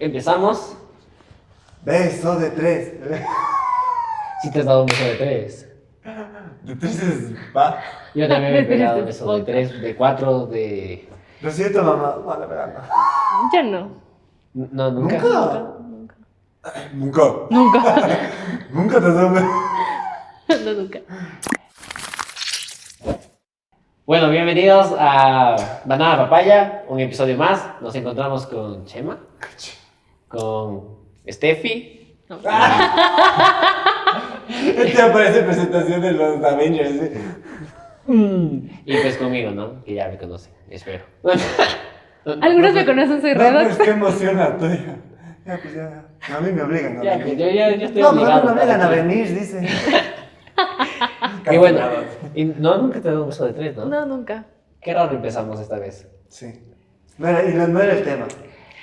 Empezamos. Beso de tres. Si te has dado un beso de tres. De tres es va. Yo también me he pegado un beso de tres, de cuatro, de... Lo siento, mamá. Vale, verdad. Yo no. No, nunca. Nunca. Nunca. Nunca te has dado un beso. No, nunca. Bueno, bienvenidos a Banana Papaya, un episodio más. Nos encontramos con Chema, con Steffi. No. Este aparece presentación de los Avengers. ¿Sí? Y pues conmigo, ¿no? Que ya me conocen, espero. Algunos me conocen, soy No, Redox. pues qué emoción la tuya. Ya, pues ya. A mí me obligan a Ya, venir. pues, yo estoy No, obligado. no me obligan a para que- venir, dice. Y bueno, nunca te he dado un beso de tres, ¿no? No, nunca. Qué raro empezamos esta vez. Sí. No era, no era el tema.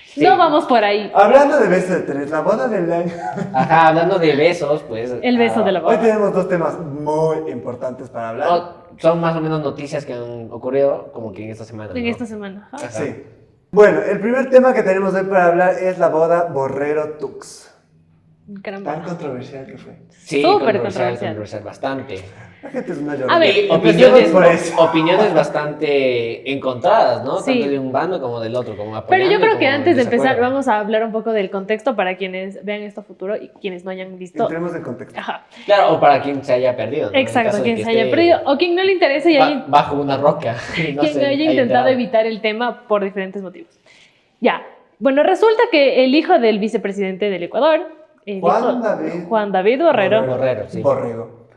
Sí. No vamos por ahí. Hablando de beso de tres, la boda del año. Ajá, hablando de besos, pues... El beso de la Hoy boda. tenemos dos temas muy importantes para hablar. Son más o menos noticias que han ocurrido como que en esta semana, En ¿no? esta semana. Ajá. Ajá. Sí. Bueno, el primer tema que tenemos hoy para hablar es la boda Borrero-Tux. Tan Caramba. controversial que fue. Sí, Súper controversial, bastante. La gente es una llorona. A ver, Y Empecemos por eso. opiniones bastante encontradas, ¿no? Sí. Tanto de un bando como del otro, como Pero apoyando yo creo y que como antes en de empezar desacuerdo. vamos a hablar un poco del contexto para quienes vean esto futuro y quienes no hayan visto. Entremos en contexto. Ajá. Claro, o para quien se haya perdido, ¿no? En Exacto, caso de quien que se haya esté perdido o quien no le interese y haya, bajo una roca. y no quien se haya intentado enterado. evitar el tema por diferentes motivos. Ya. Bueno, resulta que el hijo del vicepresidente del Ecuador, Juan David Borrero, Borrero, sí. Borrego.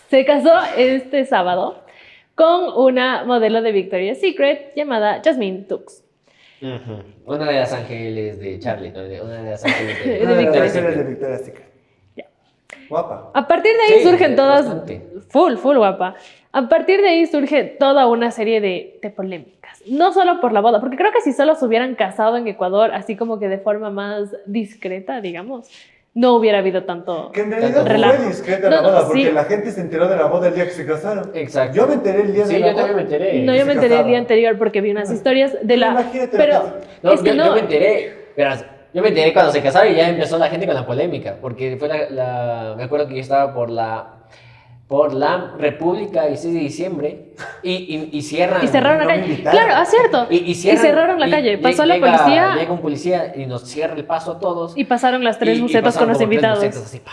se casó este sábado con una modelo de Victoria's Secret llamada Jasmine Tux. Ujú. Una de las ángeles de Charlie, ¿no? Una de las ángeles De de... Una de las Victoria's ángeles de Secret. Victoria's Secret. Ya. Guapa. A partir de ahí Sí, surgen todas, bastante. full guapa. A partir de ahí surge toda una serie de polémicas. No solo por la boda, porque creo que si solo se hubieran casado en Ecuador, así como que de forma más discreta, digamos, no hubiera habido tanto Que en realidad relajo. fue discreta No, la boda, porque sí. la gente se enteró de la boda el día que se casaron. Exacto. Yo me enteré el día Sí, de la yo boda. también me enteré. No, yo se me enteré el casaba. día anterior porque vi unas historias de la... Imagínate Pero lo que- No, es que yo no... me enteré, verás, yo me enteré cuando se casaron y ya empezó la gente con la polémica, porque fue me acuerdo que yo estaba por la República el 6 de diciembre y cierran. Y cerraron la No me calle. invitaron. Claro, acierto. Y Y cerraron la calle. Pasó la policía Llega un policía y nos cierra el paso a todos. y pasaron las tres y bucetas pasaron con los como tres invitados. bucetas así, pa.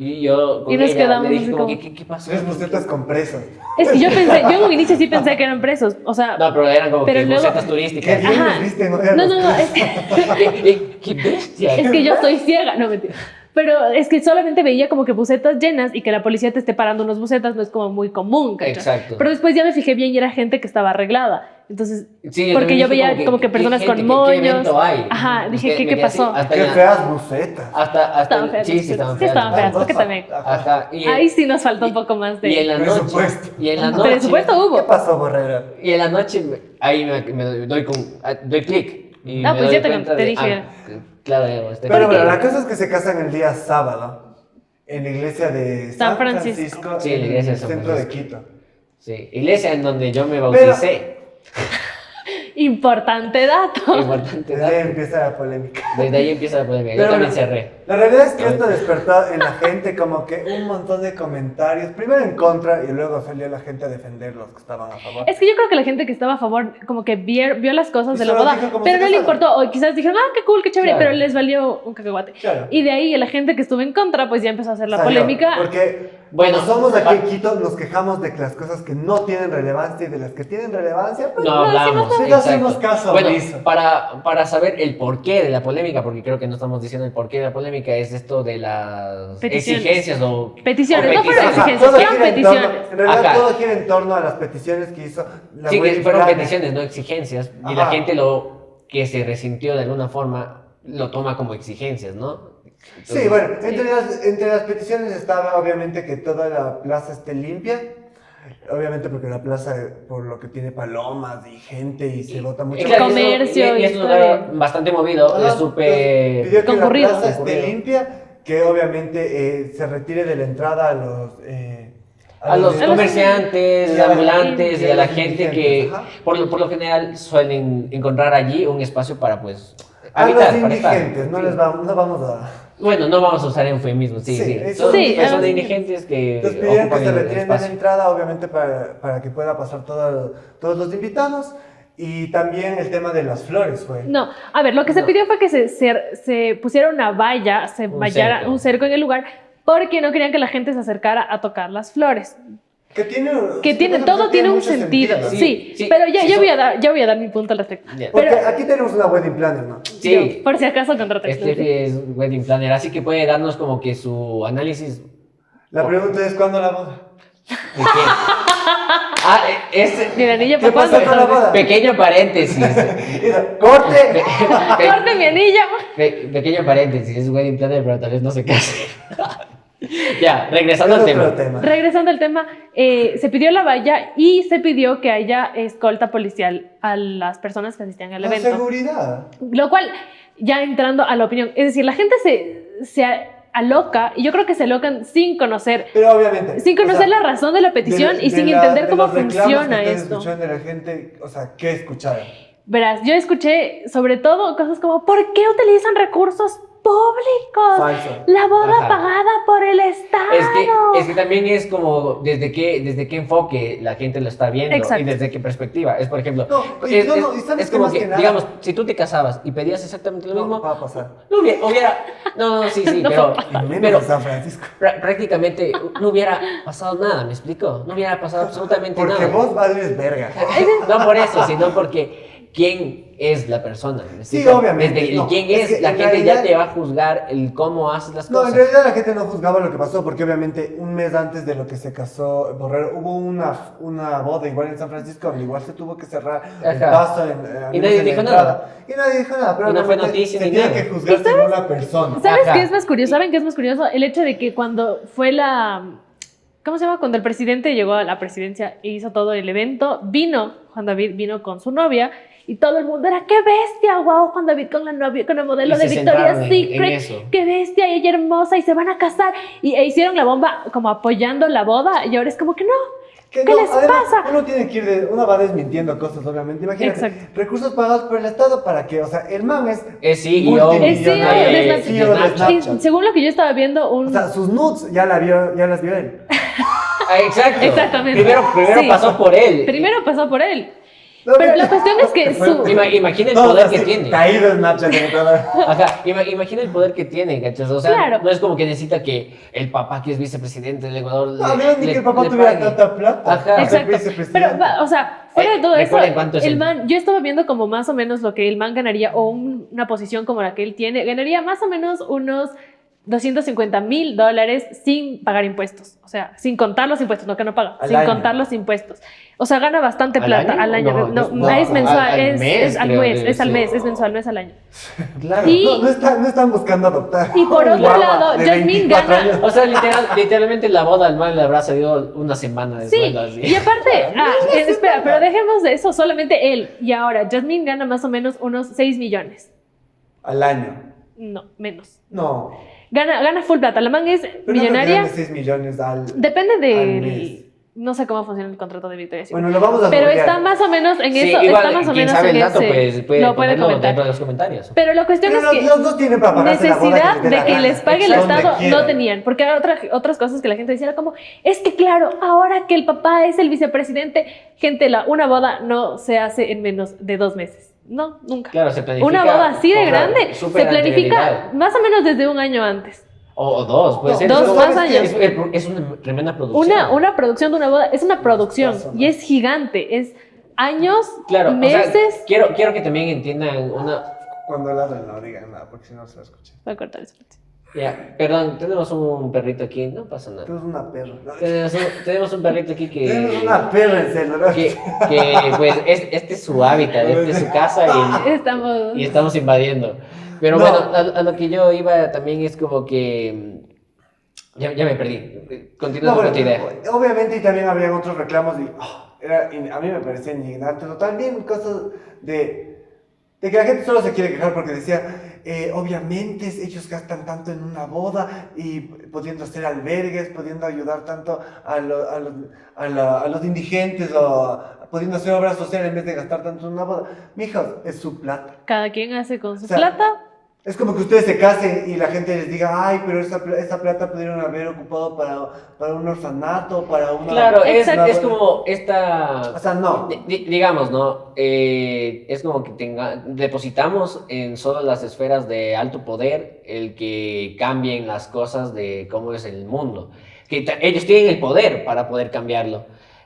Y yo con Y nos ella quedamos le dije así como, como- ¿qué pasó? Tres bucetas con presos. Es que yo en un inicio sí pensé que eran presos. O sea, No, pero eran como Pero que luego- bucetas Qué turísticas. bien Ajá. nos visten, oigan, no, los no, no. presos. ¡Qué bestia! Es que yo estoy ciega, no mentira. Pero es que solamente veía como que bucetas llenas y que la policía te esté parando unos bucetas no es como muy común, ¿cachai? Exacto. Pero después ya me fijé bien y era gente que estaba arreglada. Entonces, Sí, porque también yo dije veía como que personas gente, con ¿qué moños. evento hay? Ajá, dije, Me ¿qué quedé así, pasó? hasta Qué en la- feas bucetas. Hasta Estaban feas. sí, estaban Sí, feas. estaban feas. Creo que también. Ajá. Ahí sí nos faltó un poco más Y en de... la Presupuesto. noche. Y en la noche. Presupuesto ¿Qué hubo. pasó, Borrero? Y en la noche ahí me doy clic. y Ah, me pues doy ya te cuenta dije. Claro, Pero bueno, qué? la cosa es que se casan el día sábado en la iglesia de San San Francisco. Francisco, Sí, en la iglesia de San centro de Francisco. Quito. Sí, iglesia en donde yo me bauticé. Importante dato. Importante Desde ahí dato. empieza la polémica. Desde ahí empieza la polémica. Yo Pero también bueno, cerré. La realidad es que esto despertó en la gente como que un montón de comentarios, primero en contra y luego salió la gente a defender los que estaban a favor. Es que yo creo que la gente que estaba a favor como que vio las cosas Y de la solo boda, dijo cómo pero se no le casaron. importó, o quizás dijeron, qué cool, qué chévere, Claro. pero les valió un cacahuate. Claro. Y de ahí la gente que estuvo en contra, pues ya empezó a hacer la Salió, polémica. Porque Bueno, bueno, somos aquí pa- en Quito, nos quejamos de que las cosas que no tienen relevancia y de las que tienen relevancia, pues No no decimos hablamos. nada. Sí, exacto. hacemos caso Bueno, omiso. para saber el porqué de la polémica, porque creo que no estamos diciendo el porqué de la polémica, es esto de las Peticiones. exigencias o Peticiones, o no fueron peticiones. exigencias, todo fueron gira en torno- peticiones. en realidad Ajá. todo gira en torno a las peticiones que hizo la Sí, que Willy fueron Planes. peticiones, no exigencias. Y Ajá. la gente lo que se resintió de alguna forma lo toma como exigencias, ¿no? Entonces, Sí, bueno, entre las peticiones estaba obviamente que toda la plaza esté limpia. Obviamente porque la plaza, por lo que tiene palomas y gente y se bota mucho. claro, El comercio y es un lugar bastante movido, Ajá, es súper... pidió que concurrido. la plaza esté Concurrido. limpia, que obviamente se retire de la entrada A los de- comerciantes, y a la- ambulantes y y a a la los gente indigentes, que ajá. por lo general suelen encontrar allí un espacio para pues A los habitar, para estar. indigentes, no vamos a... Bueno, no vamos a usar eufemismos, sí, Sí, sí. eso- Son Sí, personas sí. indigentes que Nos pidieron que ocupan se el retiren de la espacio. entrada, obviamente, para que pueda pasar todos los invitados. Y también el tema de las flores fue. No, a ver, lo que se No. pidió fue que se pusiera una valla, cerco. un cerco en el lugar, porque no querían que la gente se acercara a tocar las flores. Que tiene, Todo tiene un mucho sentido, Sí, sí, sí, pero ya, sí, yo voy a dar mi punto al respecto. Ya. Porque Pero, aquí tenemos una wedding planner, ¿no? Sí, yo, por si acaso contraté. este es wedding planner, así que puede darnos como que su análisis La pregunta es, ¿cuándo la boda? de qué. Ah, este Mi anillo, ¿Qué papá. pasó con la boda? pequeño paréntesis. ¡Corte! Corte mi anillo. Pequeño paréntesis, es wedding planner, pero tal vez no se case. Ya, regresando al Es otro tema. Regresando al tema, se pidió la valla y se pidió que haya escolta policial a las personas que asistían al La evento. seguridad. Lo cual, ya entrando a la opinión, es decir, la gente se aloca, y yo creo que se alocan sin conocer Pero obviamente. Sin conocer la razón de la petición y sin entender cómo funciona esto. esto. De la gente, o sea, ¿qué escucharon? Verás, yo escuché sobre todo cosas como ¿por qué utilizan recursos públicos? Falso. La boda Ajá. pagada por el Estado. Es que también es como desde qué enfoque la gente lo está viendo Exacto. y desde qué perspectiva. Es por ejemplo, No, y es, no, es- no, y sabes es que como más que, que nada- digamos, si tú te casabas y pedías exactamente lo No mismo, va a pasar. no hubiera, no, sí, No pero, Y menos pero en San Francisco. prácticamente no hubiera pasado nada, ¿me explico? No hubiera pasado absolutamente Porque nada. vos vales verga. No por eso, sino porque quién es la persona. ¿me Sí, explico? obviamente, Desde el no, quién es es, que la en gente ya realidad- te va a juzgar el cómo haces las No, en cosas. realidad la gente no juzgaba lo que pasó porque obviamente un mes antes de lo que se casó Borrero hubo una boda igual en San Francisco donde igual se tuvo que cerrar el Ajá. paso Y nadie en la dijo entrada. nada. Y nadie dijo nada, pero Y no fue obviamente noticia se ni tiene nada. que juzgar según la persona. ¿Sabes Ajá. qué es más curioso? ¿Saben qué es más curioso? El hecho de que cuando fue ¿cómo se llama? Cuando el presidente llegó a la presidencia e hizo todo el evento, Juan David vino con su novia y todo el mundo era, ¡qué bestia! ¡Wow! Juan David con la novia, con el modelo Y de se Victoria's centraron en Secret. eso. ¡Qué bestia! Y ella hermosa y se van a casar. E hicieron la bomba como apoyando la boda y ahora es como que no. ¿Qué no, les además, pasa? Uno tiene que uno va desmintiendo cosas, obviamente. Imagínate, Exacto. recursos pagados por el Estado para que, o sea, el man es Es CEO. multimillonario, Es CEO de Snapchat. Y según lo que yo estaba viendo, O sea, sus nudes ya las vio él. Ah, exacto. Exactamente. Primero Sí. pasó por él. primero pasó por él. No, Pero la cuestión es que su... Imagina el No, poder así, que tiene. Caído en Snapchat. en todo. Ajá, imagina el poder que tiene, ¿cachas? O sea, Claro. no es como que necesita que el papá, que es vicepresidente del Ecuador, No, no es ni que el papá le tuviera pague. tanta plata. Ajá. para ser Exacto. vicepresidente. Pero, o sea, fuera de todo eso, recuerden cuánto es el el- man, yo estaba viendo como más o menos lo que el man ganaría, o una posición como la que él tiene, ganaría más o menos unos $250,000 sin pagar impuestos. O sea, sin contar los impuestos, no que no paga, Al sin año. contar los impuestos. O sea, gana bastante ¿Al plata año? al año. No, No, es- es mensual, al es mes, al creo, mes, debe es al ser. mes, es mensual, no es al año. Claro. Y- No están buscando adoptar. Y por un otro guagua lado, de Jasmine 24 gana- años. O sea, literalmente la boda al man le habrá salido una semana de Sí, sueldo así. y aparte, espera, pero dejemos de eso, solamente él. Y ahora, Jasmine gana más o menos unos 6 millones. Al año. No, menos. No. Gana full plata. La man es Pero millonaria. No 6 millones al. Depende al del... mes. No sé cómo funciona el contrato de Victoria Secret. Bueno, lo vamos a pero googlear. está más o menos en Sí, eso. igual, Está más o quien menos sabe en el dato, ese. pues puede lo puede ponerlo comentar. dentro de los comentarios. Pero la cuestión Pero es que los dos tienen para pagarse la boda necesidad que les dé de la que gana. les pague el Donde Estado quieran. no tenían, porque hay otras cosas que la gente decía era como, es que claro, ahora que el papá es el vicepresidente, gente, una boda no se hace en menos de 2 meses. No, nunca. Claro, se planifica. Una boda así de con grande súper se planifica anterioridad. más o menos desde un año antes. O dos, puede No, ser. dos Es- más años. Es una tremenda producción. Una producción de una boda es una producción y es gigante, es años, Claro, meses. o sea, quiero que también entiendan una... Cuando ladran no digan nada, porque si no se va a escuchar. Voy a cortar eso. Ya, perdón, tenemos un perrito aquí, no pasa nada. Tenemos una perra. Tenemos un perrito aquí que... Tenemos una perra en serio, ¿no? que pues este es su hábitat, este es su casa Estamos. y estamos invadiendo. Pero No. bueno, a lo que yo iba también es como que... Ya me perdí. Continúa No, con bueno, tu idea. obviamente y también habían otros reclamos y a mí me parecía indignante. ¿No? También cosas de que la gente solo se quiere quejar porque decía, obviamente ellos gastan tanto en una boda y pudiendo hacer albergues, pudiendo ayudar tanto a los indigentes o pudiendo hacer obra social en vez de gastar tanto en una boda. Mijos, es su plata. Cada quien hace con su O sea, plata. Es como que ustedes se casen y la gente les diga, ay, pero esa plata pudieron haber ocupado para un orfanato, para una... Claro, Exacto. es como esta... O sea, no. Digamos, ¿no? Es como que depositamos en solo las esferas de alto poder el que cambien las cosas de cómo es el mundo. Que ellos tienen el poder para poder cambiarlo,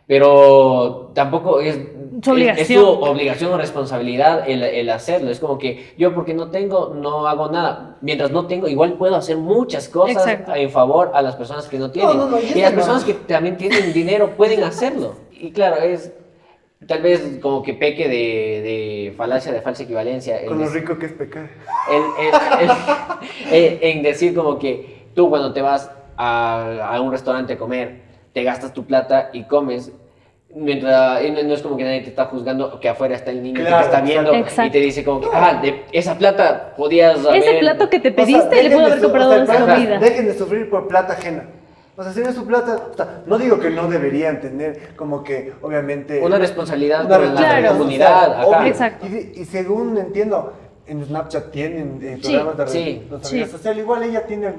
pero tampoco es Su obligación. es su obligación o responsabilidad el hacerlo. Es como que yo porque no tengo, no hago nada. Mientras no tengo, igual puedo hacer muchas cosas Exacto. en favor a las personas que no tienen. No, y y eso las no. personas que también tienen dinero pueden hacerlo. Y claro, es tal vez como que peque de falacia, de falsa equivalencia. Con lo rico que es pecar. En decir como que tú cuando te vas a un restaurante a comer, te gastas tu plata y comes, mientras no es como que nadie te está juzgando, que afuera está el niño que Claro, te está viendo exacto. y te dice como que, de esa plata podías Ese haber... plato que te O sea, pediste le dejen pudo de haber su- comprado o sea, esa ajá, comida. Dejen de sufrir por plata ajena. O sea, si no es su plata, o sea, no digo que no deberían tener como que, obviamente... Una responsabilidad una por la Claro. comunidad. social, Ajá. obvio. Exacto. Y según entiendo, en Snapchat tienen programas de sí, responsabilidad sí. social. Igual ella tiene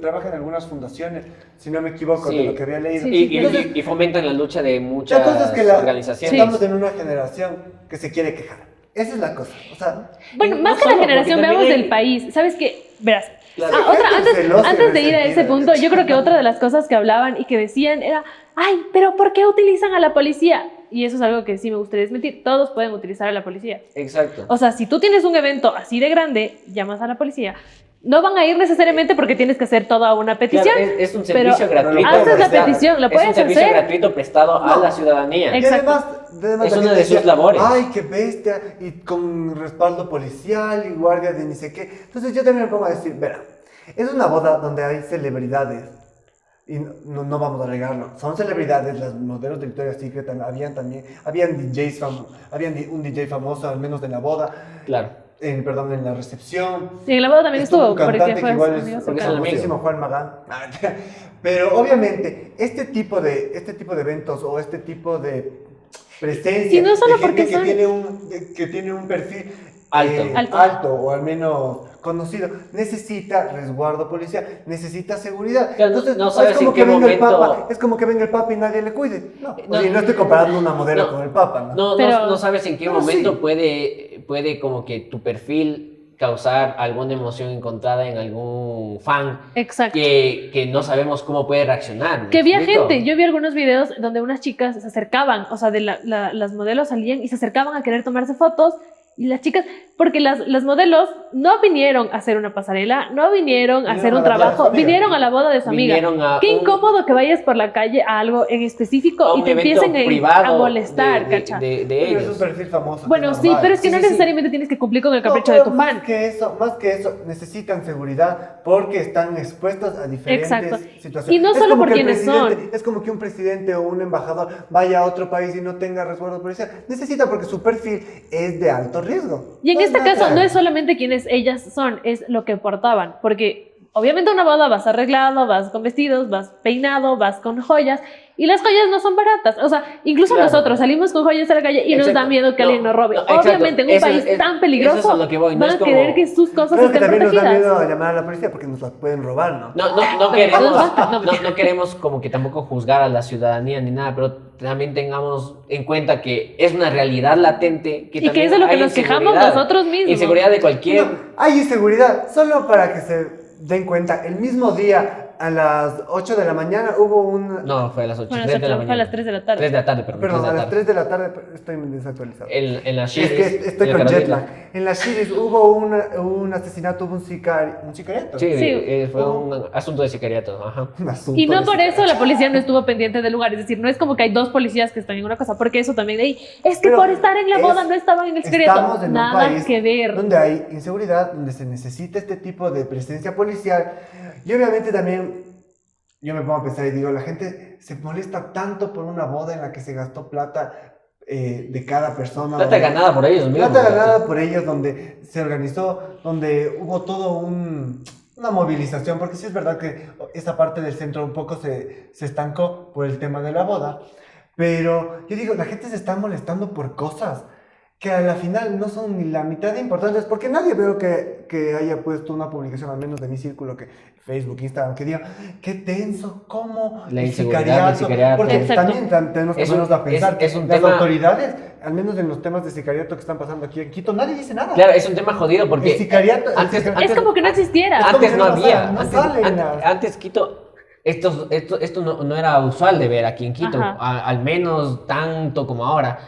trabaja en algunas fundaciones, si no me equivoco, Sí. de lo que había leído. Sí, Y fomentan la lucha de muchas La cosa es que organizaciones. estamos en una generación que se quiere quejar. Esa es la cosa. O sea, Bueno, Y más no que la solo, generación, porque veamos también del país. ¿Sabes qué? Verás. Claro. Gente celosa y Antes de ir a ese resentida. punto, yo creo que otra de las cosas que hablaban y que decían era, ay, pero ¿por qué utilizan a la policía? Y eso es algo que sí me gustaría desmentir. Todos pueden utilizar a la policía. Exacto. O sea, si tú tienes un evento así de grande, llamas a la policía. No van a ir necesariamente porque tienes que hacer toda una petición. Claro, es un pero servicio gratuito. haces la prestado. petición, lo Es puedes un servicio hacer. gratuito prestado a No. la ciudadanía. Y Exacto. además Es la una gente de sus decía, labores. ay, qué bestia, y con respaldo policial y guardia de ni sé qué. Entonces yo también me pongo a decir, verá, es una boda donde hay celebridades. Y no vamos a negarlo. Son celebridades, las modelos de Victoria's Secret habían DJs un DJ famoso, al menos de la boda, Claro. perdón, en la recepción. Y en la boda también estuvo, un cantante porque que fue igual amigo es cercano. famosísimo, Juan Magán. Pero obviamente, este tipo de eventos o este tipo de presencia Y no solo de gente porque son- que tiene un perfil Alto. Alto. o al menos conocido, necesita resguardo policial, necesita seguridad. Claro, Entonces, no sabes es como en que qué venga el momento- Papa, es como que venga el Papa y nadie le cuide. No, No. oye, no estoy comparando una modelo No. con el Papa, ¿no? Pero- No sabes en qué Pero momento sí. puede como que tu perfil causar alguna emoción encontrada en algún fan Exacto. que no sabemos cómo puede reaccionar. ¿me Que había explico? gente, yo vi algunos videos donde unas chicas se acercaban, o sea, las modelos salían y se acercaban a querer tomarse fotos y las chicas, porque las modelos no vinieron a hacer una pasarela, no vinieron a hacer un a la boda de su trabajo, amiga. vinieron a la boda de su amiga. Vinieron a Qué un- incómodo que vayas por la calle a algo en específico a un y te evento empiecen privado a molestar, de ¿cacha? de Pero es ellos. un perfil famoso. Bueno, que es sí, normal. pero es que no Sí, sí. necesariamente tienes que cumplir con el capricho No, de pero tu fan. Más que eso, necesitan seguridad porque están expuestos a diferentes Exacto. situaciones. Y no Es solo como por que el quienes presidente- son. Es como que un presidente o un embajador vaya a otro país y no tenga resguardo policial. Necesita porque su perfil es de alto riesgo. Y en No es este nada caso no grave. es solamente quienes ellas son, es lo que portaban, porque obviamente a una boda vas arreglado, vas con vestidos, vas peinado, vas con joyas, y las joyas no son baratas. O sea, incluso Claro. nosotros salimos con joyas a la calle y nos Exacto. da miedo que No, alguien nos robe. no, exacto. Obviamente en un Eso país es- tan eso peligroso es a lo que voy, no van es a como- querer que sus cosas Creo que estén también nos da protegidas. miedo a llamar a la policía porque nos la pueden robar, ¿no? No Pero queremos, nos basta, no. no queremos como que tampoco juzgar a la ciudadanía ni nada, pero también tengamos en cuenta que es una realidad latente que Y que también es de lo que hay nos quejamos inseguridad. nosotros mismos. Inseguridad de cualquier... No, hay inseguridad. Solo para que se den cuenta, el mismo día a las 8 de la mañana hubo un... No, fue a las 8, Fue a las 3 de la ocho, fue a mañana. las 3 de la tarde. 3 de la tarde, perdón. Perdón, 3 a de la las tarde. 3 de la tarde estoy desactualizado. En la Es Shiris, que estoy en el con canal jet de- lag. En la Shiris hubo un asesinato, hubo un sicariato. Sí, Sí. fue un asunto de sicariato, ajá. Un asunto Y no de por eso sicariato. la policía no estuvo pendiente del lugar. Es decir, no es como que hay dos policías que están en una cosa, porque eso también de ahí. Es que Pero por estar en la boda no estaban en el Estamos secreto. en un Nada país que ver. donde hay inseguridad, donde se necesita este tipo de presencia policial. Y obviamente también yo me pongo a pensar y digo, la gente se molesta tanto por una boda en la que se gastó plata de cada persona. Plata donde- ganada por ellos mismos. Plata ganada por ellos, donde se organizó, donde hubo todo una movilización, porque sí es verdad que esa parte del centro un poco se estancó por el tema de la boda, Pero yo digo, la gente se está molestando por cosas que a la final no son ni la mitad de importantes, porque nadie veo que haya puesto una publicación, al menos de mi círculo, que Facebook, Instagram, que diga, qué tenso, cómo La el inseguridad, el sicariato, sicariato. porque Exacto. también tenemos que Es un- ponernos a pensar es que un las tema- autoridades, al menos en los temas de sicariato que están pasando aquí en Quito, nadie dice nada. Claro, es un tema jodido porque El sicariato, Es como que no existiera. como antes que no no había. pasa, no Antes, salen las- antes Quito, esto no era usual de ver aquí en Quito, Ajá. al menos tanto como ahora.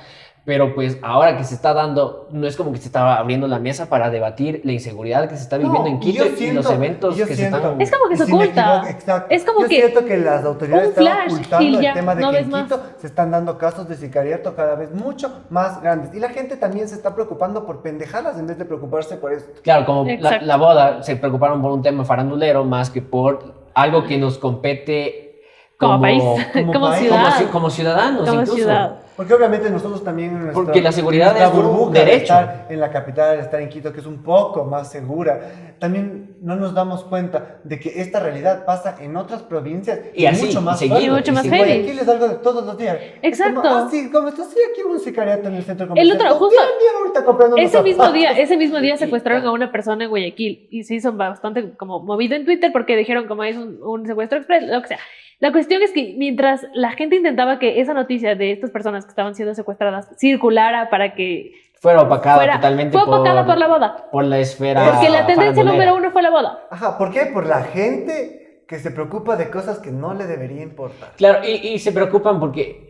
Pero pues ahora que se está dando, no es como que se estaba abriendo la mesa para debatir la inseguridad que se está viviendo en Quito y los eventos que se están... Es como que se y si me oculta. equivoco, exacto. Es como yo que siento que las autoridades un están flash ocultando y ya, el tema de no que ves en más. Quito se están dando casos de sicariato cada vez mucho más grandes. Y la gente también se está preocupando por pendejadas en vez de preocuparse por esto. Claro, como Exacto. la boda, se preocuparon por un tema farandulero más que por algo que nos compete como país, como como país, ciudad. como ciudadanos Como incluso. ciudad. Porque obviamente nosotros también en nuestra, Porque la seguridad nuestra es un burbuja de derecho. estar en la capital, de estar en Quito, que es un poco más segura, también no nos damos cuenta de que esta realidad pasa en otras provincias Y así, mucho más y seguido, fuerte. y mucho más En heavy. Guayaquil es algo de todos los días. Exacto. Es como, sí, como esto, sí, aquí hubo un sicariato en el centro El comercial. otro, justo Bien, ahorita comprando unos ese mismo zapatos. día secuestraron a una persona en Guayaquil y se hizo bastante como movido en Twitter porque dijeron como es un secuestro express, lo que sea. La cuestión es que mientras la gente intentaba que esa noticia de estas personas que estaban siendo secuestradas circulara para que Fuera opacada totalmente fue opacada por la boda. por la esfera Porque la tendencia farandulera. número 1 fue la boda. Ajá, ¿por qué? Por la gente que se preocupa de cosas que no le debería importar. Claro, y se preocupan porque...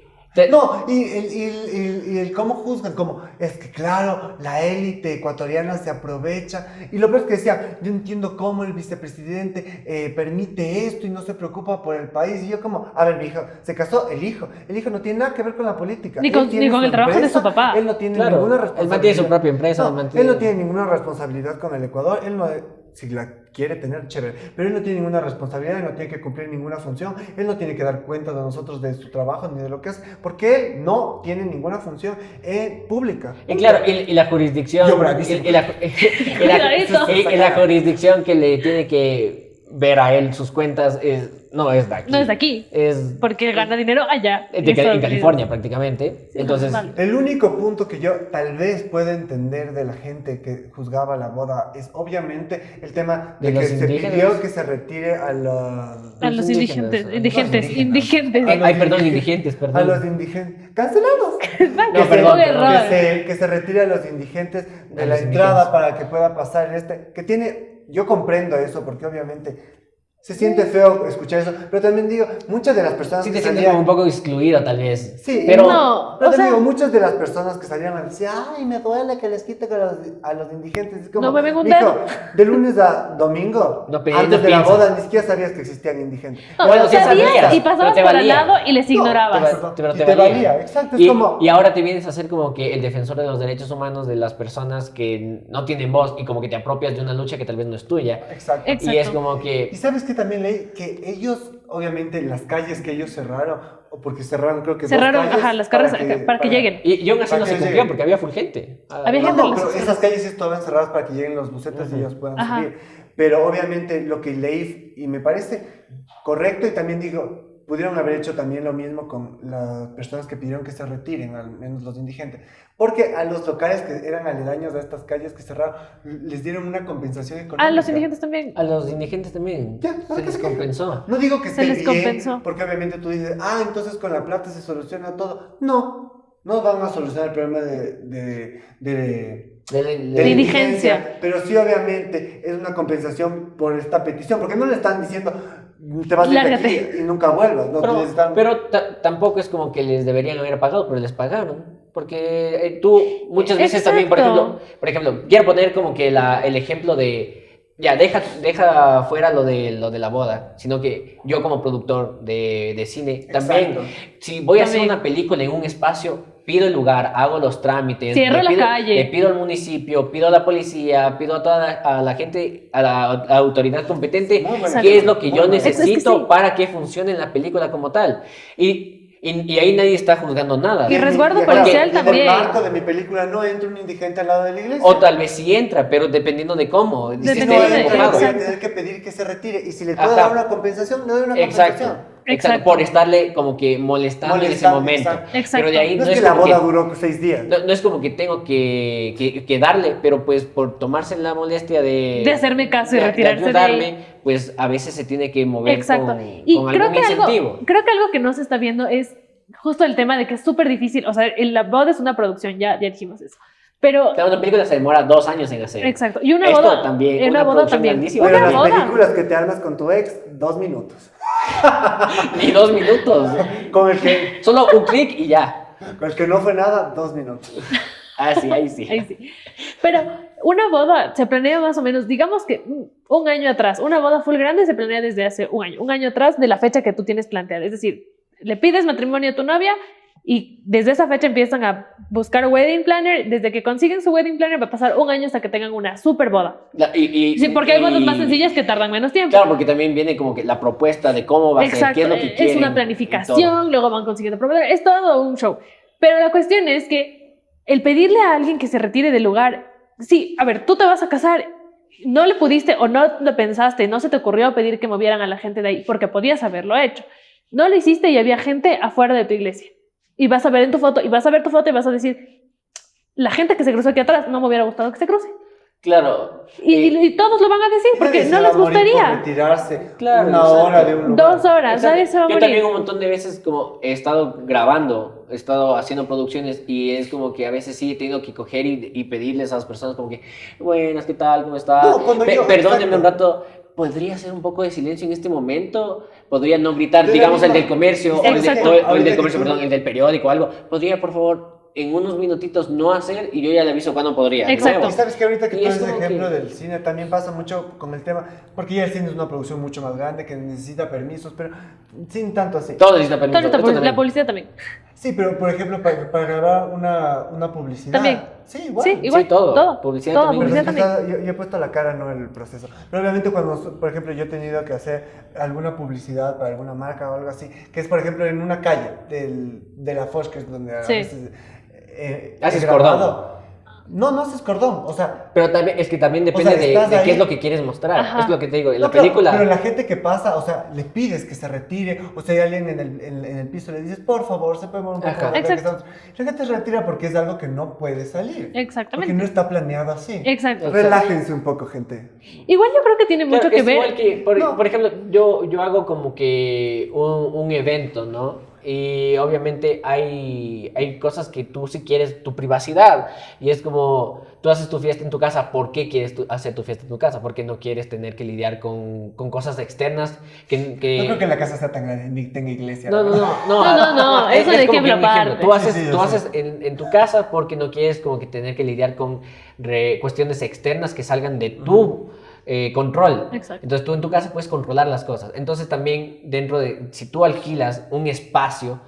No, y el cómo juzgan, como es que claro, la élite ecuatoriana se aprovecha. Y lo peor es que decía, yo entiendo cómo el vicepresidente permite esto y no se preocupa por el país. Y yo como, a ver, mi hijo, se casó el hijo no tiene nada que ver con la política. Ni con- Él tiene ni con su el trabajo de su papá. Él no tiene Claro, ninguna él responsabilidad. mantiene su propia empresa. No, mantiene- él no tiene ninguna responsabilidad con el Ecuador, él no, si la quiere tener, chévere, pero él no tiene ninguna responsabilidad, él no tiene que cumplir ninguna función, él no tiene que dar cuenta de nosotros de su trabajo ni de lo que hace, porque él no tiene ninguna función pública. Y claro, y la jurisdicción... Yo bravísimo. Cuidadito. y la jurisdicción que le tiene que ver a él sus cuentas no es de aquí. No es de aquí. Es Porque gana dinero allá. en Estados Unidos. California prácticamente. Sí, Entonces, vale. El único punto que yo tal vez pueda entender de la gente que juzgaba la boda es obviamente el tema de De que los se indígenas. pidió que se retire a los... A los indigentes. indígenas. Indigentes. Los Indigentes. Ay, perdón, indigentes, perdón. A los indigentes. ¡Cancelados! No, perdón, un error. Que se retire a los indigentes de A la los entrada indígenas. para que pueda pasar que tiene, yo comprendo eso porque obviamente se siente feo escuchar eso, pero también digo, muchas de las personas Sí que te sientes salían, como un poco excluido tal vez. sí, pero No, pero o te sea- digo, muchas de las personas que salían a decir, ay, me duele que les quite a los indigentes. Es como, No me ven un mijo, dedo. de lunes a domingo, No, pero antes no de la piensas. boda, ni siquiera sabías que existían indigentes. No, Bueno, o sí sea, sabías, sabías y pero pasabas te por al valía. lado y les No, ignorabas. Pero y te valía, exacto, es como... Y ahora te vienes a ser como que el defensor de los derechos humanos de las personas que no tienen voz y como que te apropias de una lucha que tal vez no es tuya. Exacto. Exacto. Y es como Y que... sabes que también leí que ellos, obviamente, las calles que ellos cerraron, o porque cerraron creo que Cerraron, dos calles ajá, las carreras para que lleguen. Y aún así Para no que se cumplió lleguen. porque había full gente. Había No, gente en no, las pero escuelas. esas calles sí estaban cerradas para que lleguen los bucetos y ellos puedan Ajá. subir. Pero obviamente lo que leí, y me parece correcto, y también digo, pudieron haber hecho también lo mismo con las personas que pidieron que se retiren, al menos los indigentes. Porque a los locales que eran aledaños a estas calles que cerraron, les dieron una compensación económica. A los indigentes también. A los indigentes también Ya, se les compensó. No digo que Se esté les bien, compensó. porque obviamente tú dices, entonces con la plata se soluciona todo. No van a solucionar el problema de De indigencia. pero sí obviamente es una compensación por esta petición, porque no le están diciendo te vas a ir de aquí Lárgate. y nunca vuelvas, ¿no? Les están- Pero tampoco es como que les deberían haber pagado, pero les pagaron. Porque tú muchas veces también, por Exacto. ejemplo, quiero poner como que el ejemplo de, ya, deja fuera lo de la boda, sino que yo como productor de cine, también, Exacto. si voy a hacer También. una película en un espacio, pido el lugar, hago los trámites, Cierro la calle. le pido al municipio, pido a la policía, pido a toda a la gente, a la autoridad competente, Muy buena. qué es lo que Muy yo buena. necesito Es que sí. para que funcione la película como tal. Y ahí nadie está juzgando nada. Y resguardo acá, policial en también. el marco de mi película no entra un indigente al lado de la iglesia. O tal vez sí entra, pero dependiendo de cómo. Y si no Dependiendo de- entra, voy a exacto. tener que pedir que se retire. Y si le puedo Ajá. dar una compensación, le doy una Exacto. compensación. Exacto, por estarle como que molestando en ese momento. Exacto. Pero de ahí No no es es que la como boda que, duró 6 días. no es como que tengo que darle, pero pues por tomarse la molestia De hacerme caso y de retirarse de ayudarme, ahí. pues a veces se tiene que mover Exacto. con Y creo algún incentivo. creo que algo que no se está viendo es justo el tema de que es súper difícil. O sea, la boda es una producción, ya dijimos eso. Pero, Claro, una película se demora 2 años en hacer. exacto. Y una Esto boda también, una una boda producción también. grandísima. Pero Una las boda. películas que te armas con tu ex, 2 minutos. Ni 2 minutos. Con el que, Solo un clic y ya. con el que no fue nada, 2 minutos. Ah, sí, ahí sí. Ahí sí. Pero una boda se planea más o menos, digamos que un año atrás. Una boda full grande se planea desde hace un año atrás de la fecha que tú tienes planteada. Es decir, le pides matrimonio a tu novia y desde esa fecha empiezan a buscar wedding planner. Desde que consiguen su wedding planner va a pasar un año hasta que tengan una super boda. Sí, porque hay bodas más sencillas que tardan menos tiempo. Claro, porque también viene como que la propuesta de cómo va a ser, Exacto, qué es lo que quieren. es una y todo. planificación, luego van consiguiendo proveedores, es todo un show. Pero la cuestión es que el pedirle a alguien que se retire del lugar, sí, a ver, tú te vas a casar, no le pudiste o no lo pensaste, no se te ocurrió pedir que movieran a la gente de ahí, porque podías haberlo hecho. No lo hiciste y había gente afuera de tu iglesia. Y vas a ver en tu foto, y vas a ver tu foto y vas a decir, la gente que se cruzó aquí atrás no me hubiera gustado que se cruce. Claro. Y todos lo van a decir porque Nadie no se va les a morir por gustaría. retirarse Claro, una exacto. hora de un lugar. 2 horas, Exacto. nadie se va a Yo morir. también un montón de veces como he estado grabando, he estado haciendo producciones y es como que a veces sí he tenido que coger y pedirles a las personas como que, buenas, ¿qué tal? ¿Cómo está? No, cuando yo- Perdónenme un exacto. rato. ¿Podría hacer un poco de silencio en este momento? ¿Podría no gritar, De la digamos, el misma- del comercio, o el, Exacto. o el Ahorita del que comercio, tú- perdón, el del periódico o algo? ¿Podría, por favor, en unos minutitos no hacer y yo ya le aviso cuándo podría? Exacto. Y sabes que ahorita que Y tú es eres como ejemplo que- del cine, también pasa mucho con el tema, porque ya el cine es una producción mucho más grande que necesita permisos, pero sin tanto así. Todo necesita permiso. Todo esto esto, también. la publicidad también. Sí, pero por ejemplo, para grabar una publicidad. También. Sí, igual. Sí, igual. Sí, todo. Todo. Publicidad Todo, también. Pero publicidad es que también. yo he puesto la cara, no el proceso. Pero obviamente cuando, por ejemplo, yo he tenido que hacer alguna publicidad para alguna marca o algo así, que es, por ejemplo, en una calle de la Foch, que es donde a Sí. veces Haces he grabado. cordón. No haces cordón, o sea... Pero también, es que también depende sea, estás de qué ahí. es lo que quieres mostrar. Ajá. Es lo que te digo. En No, la película. Pero la gente que pasa, o sea, le pides que se retire, o sea, hay alguien en el piso, le dices, por favor, se puede mover un poco. Ajá. más, que Exacto. estamos-". La gente se retira porque es algo que no puede salir. Exactamente. Porque no está planeado así. Exacto. Relájense un poco, gente. Igual yo creo que tiene Claro, mucho que es ver. igual que, No. por ejemplo, yo hago como que un evento, ¿no? Y obviamente hay cosas que tú sí quieres tu privacidad. Y es como, tú haces tu fiesta en tu casa, ¿por qué quieres hacer tu fiesta en tu casa? Porque no quieres tener que lidiar con cosas externas que... No creo que la casa sea tan grande, ni tenga iglesia. No, la no, verdad. No, eso de como ejemplo un ejemplo. aparte. Tú haces, Sí, sí, tú yo haces en tu casa porque no quieres como que tener que lidiar con cuestiones externas que salgan de tu control. Exacto. Entonces tú en tu casa puedes controlar las cosas. Entonces también dentro de, si tú alquilas un espacio,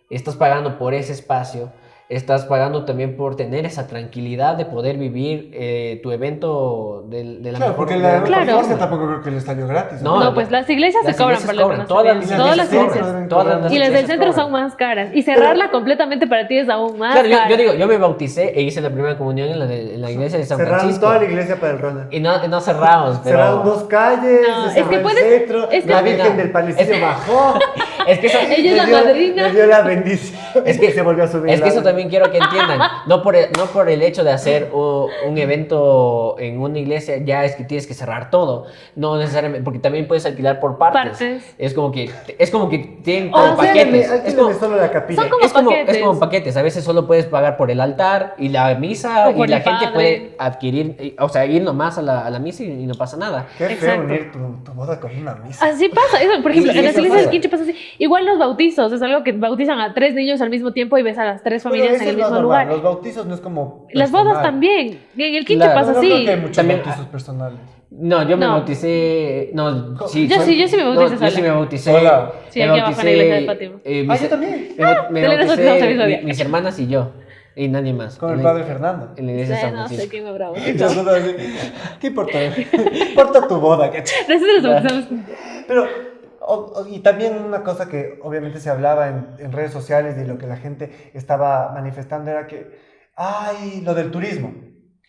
estás pagando por ese espacio, estás pagando también por tener esa tranquilidad de poder vivir tu evento de la Claro, mejor porque de la mejor Claro. iglesia forma. tampoco creo que le salió gratis. No, No, pues las iglesias las se cobran iglesias por cobran, la todas las todas las iglesias iglesias. cobran, todas las Y las del iglesias centro cobran. son más caras. Y cerrarla completamente para ti es aún más Claro, cara. yo digo, yo me bauticé e hice la primera comunión en la iglesia de San Cerraron Francisco. toda la iglesia para el Ronald. Y no cerramos, pero... Cerraron 2 calles, No, se es que cerró puedes- el centro, es que- la No, Virgen no. del Panecillo bajó. Es que eso... Ella es la le dio- madrina. Le dio la bendición. Es que se volvió a subir. Es que el eso agua. también quiero que entiendan. No por el hecho de hacer un evento en una iglesia, ya es que tienes que cerrar todo. No necesariamente, porque también puedes alquilar por partes. Partes. Es como que tienen O como sea, paquetes. Alquílame solo la capilla. Son como paquetes. Es como paquetes. A veces solo puedes pagar por el altar y la misa O y por la el gente padre. puede adquirir, o sea, ir nomás a la misa y no pasa nada. Qué feo Exacto. unir tu boda con una misa. Así pasa, eso, por ejemplo, Y en las eso iglesias pasa. del Quinche pasa así. Igual los bautizos, es algo que bautizan a 3 niños al mismo tiempo y ves a las 3 Bueno, familias eso en el es más mismo normal. lugar. Los bautizos no es como. Las bodas personal. también. En el Quinche Claro. pasa No, no creo así. que hay muchos También- bautizos personales. No, yo me No. bauticé. No, sí, Yo sí me bauticé Yo sola. sí me bauticé. Sola. Sí, me aquí abajo en la iglesia de Fátima. Yo también. Me Selena bauticé Soto, no se hizo bien. mis hermanas y yo. Y nadie más. Con el En la- padre Fernando. En la iglesia de San No sé Francisco. quién me habrá Y bautizado. nosotros así, ¿qué importa? Importa tu boda, ¿cachai? Nosotros nos bautizamos. Pero, y también una cosa que obviamente se hablaba en redes sociales y lo que la gente estaba manifestando era que, ay, lo del turismo.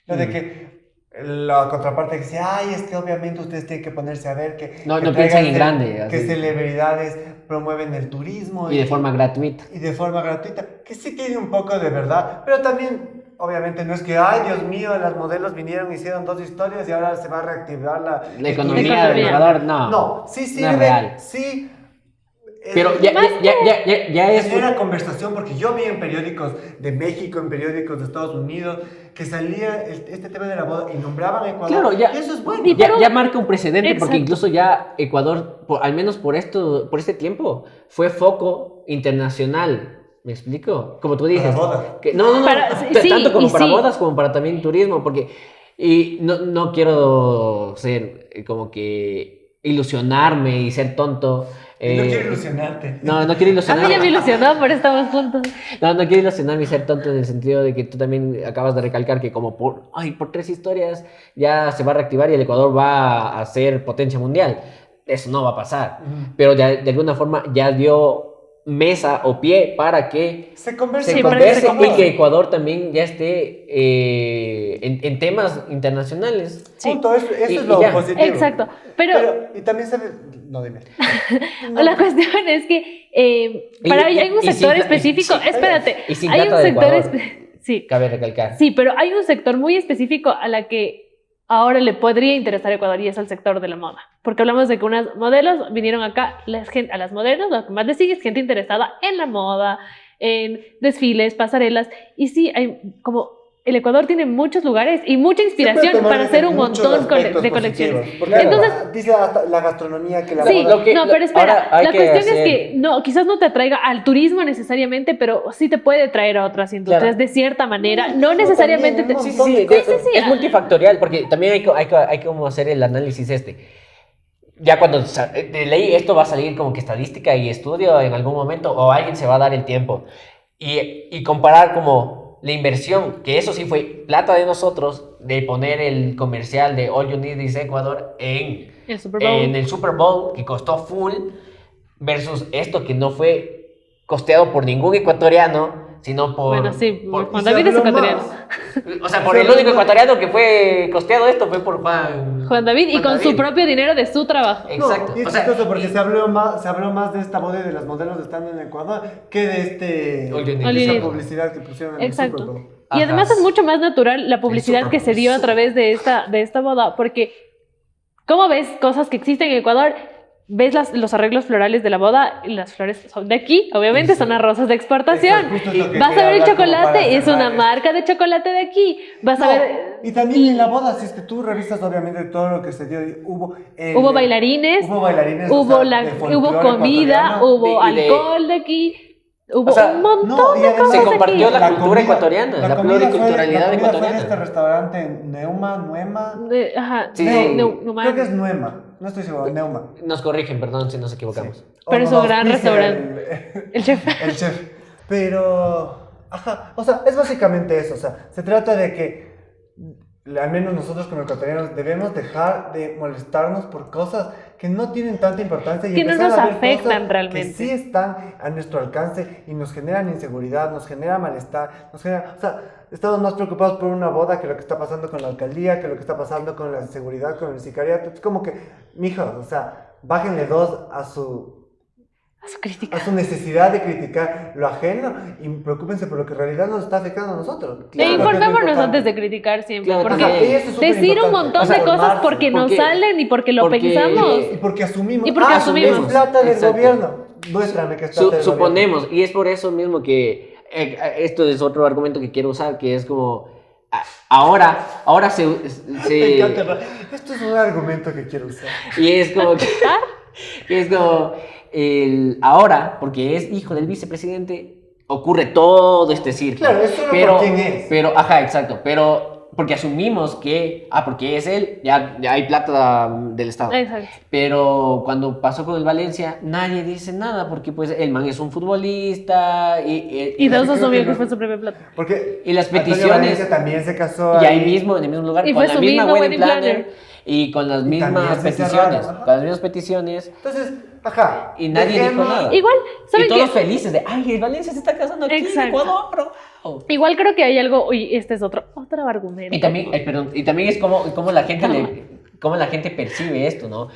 Lo de que la contraparte que dice, ay, es que obviamente ustedes tienen que ponerse a ver que... No, que no piensan en traigan grande. Que así. celebridades promueven el turismo. Y de forma gratuita. Y de forma gratuita, que sí tiene un poco de verdad, pero también, obviamente, no es que, ay, Dios mío, las modelos vinieron, hicieron 2 historias y ahora se va a reactivar La el economía del economía. Ecuador, no. No, sí no sirve, es real. sí. Pero ya es... Genera conversación, porque yo vi en periódicos de México, en periódicos de Estados Unidos, que salía este tema de la boda y nombraban a Ecuador. Claro, ya, y eso es bueno. Y pero- ya marca un precedente porque Exacto. incluso ya Ecuador, al menos por este tiempo, fue foco internacional. ¿Me explico? Como tú dices. Para bodas. Que, no. Sí, Tanto como y para sí. bodas como para también turismo. Porque, y no quiero ser como que ilusionarme y ser tonto. Y no quiero ilusionarte. No quiero A mí ilusionarme. ya me ilusionó, pero estamos juntos. No quiero ilusionarme y ser tonto en el sentido de que tú también acabas de recalcar que como por 3 historias ya se va a reactivar y el Ecuador va a ser potencia mundial. Eso no va a pasar. Pero ya, de alguna forma ya dio mesa o pie para que Se conversa. se Sí, converse para que se y que Ecuador también ya esté en temas internacionales. Sí. Punto, eso Y- es y lo ya. positivo. Exacto. Pero Y también se ve... No, dime. la cuestión es que para hay un y sector sin- específico. y- espérate. y sin Hay un plata de sector Ecuador. sí. Cabe recalcar. Sí, pero hay un sector muy específico a la que ahora le podría interesar a Ecuador y es el sector de la moda. Porque hablamos de que unas modelos vinieron acá, a las modelos lo que más les sigue es gente interesada en la moda, en desfiles, pasarelas. Y sí, hay como el Ecuador tiene muchos lugares y mucha inspiración para hacer un montón de colecciones. Entonces, dice hasta la gastronomía que la Sí, moda... no, pero espera, ahora hay la que cuestión es hacer- que no, quizás no te atraiga al turismo necesariamente, pero sí te puede traer a otras industrias Claro. de cierta manera, no necesariamente también, te... ¿no? Sí, sí. es multifactorial, porque también hay que como hacer el análisis este. Ya cuando de ley esto va a salir como que estadística y estudio en algún momento, o alguien se va a dar el tiempo, y comparar como la inversión, que eso sí fue plata de nosotros, de poner el comercial de All You Need Is Ecuador El Super Bowl. en el Super Bowl, que costó full, versus esto que no fue costeado por ningún ecuatoriano, sino por... Bueno, sí, por- Juan David es ecuatoriano. o sea, por el único ecuatoriano que fue costeado esto fue por Juan David, y con su propio dinero de su trabajo. Exacto. No, y es O sea, chistoso porque se habló más de esta boda y de las modelos estando en Ecuador que de All You Need Is esa Ecuador. publicidad que pusieron en el Exacto. Super Bowl. Y además Ajá. es mucho más natural la publicidad Super que se dio a través de esta boda, porque ¿cómo ves cosas que existen en Ecuador? Ves los arreglos florales de la boda, y las flores son de aquí, obviamente Sí. son las rosas de exportación. Eso es justo lo que Vas a quería ver el hablar como para chocolate, es cerrar una esto. marca de chocolate de aquí. Vas a No, ver... y también en la boda, si es que tú revisas obviamente todo lo que se dio, Hubo bailarines, hubo bailarines, hubo, o sea, de folclore hubo comida, ecuatoriano. hubo y de- alcohol de aquí, hubo O sea, un montón No, y de además cosas se aquí. compartió la cultura comida- ecuatoriana, la comida pluriculturalidad fue de ecuatoriana. este restaurante Nuema. Ajá, Sí, Numan. Creo que es Nuema, no estoy seguro, Neuma. Nos corrigen, perdón si nos equivocamos. Pero es un gran restaurante. El chef. El chef. Pero, ajá, o sea, es básicamente eso. O sea, se trata de que, al menos nosotros como ecuatorianos, debemos dejar de molestarnos por cosas que no tienen tanta importancia y Que no empezar nos a ver afectan cosas realmente. que sí están a nuestro alcance y nos generan inseguridad, nos genera malestar, o sea, estamos más preocupados por una boda que lo que está pasando con la alcaldía, que lo que está pasando con la inseguridad, con el sicariato. Es como que, mijos, o sea, bájenle 2 a su Crítica. necesidad de criticar lo ajeno y preocúpense por lo que en realidad nos está afectando a nosotros. E informémonos antes de criticar siempre, Claro, porque ajá, y eso es decir un superimportante. montón O sea, de cosas informarse, porque nos porque- salen y porque lo porque- pensamos. Y porque asumimos. Y porque asumimos. Es plata del Exacto. gobierno. Muéstrame que es plata del Suponemos, y es por eso mismo que esto es otro argumento que quiero usar, que es como ahora se gobierno. Me encanta. Esto es un argumento que quiero usar. y es como que es como ahora, porque es hijo del vicepresidente, ocurre todo este círculo. Claro, es solo por quién es. Pero, ajá, exacto, pero porque asumimos que, porque es él, ya hay plata del Estado. Exacto. Pero cuando pasó con el Valencia, nadie dice nada, porque pues el man es un futbolista Y todos creo asumió que que no- fue su propia plata. Porque Y las Antonio peticiones- Valencia también se casó y ahí mismo, en el mismo lugar, Y con fue la su misma mismo wedding wedding planner. planner. Y con las Y también mismas se peticiones, cerraron, ajá. con las mismas peticiones, Entonces, ajá. y nadie dijo nada. Igual, Y ¿saben todos qué? felices de, ay, Valencia se está casando aquí en Exacto. Ecuador. Wow. Igual creo que hay algo, uy, este es otro argumento. Y también, y también es como la gente cómo la gente percibe esto, ¿no?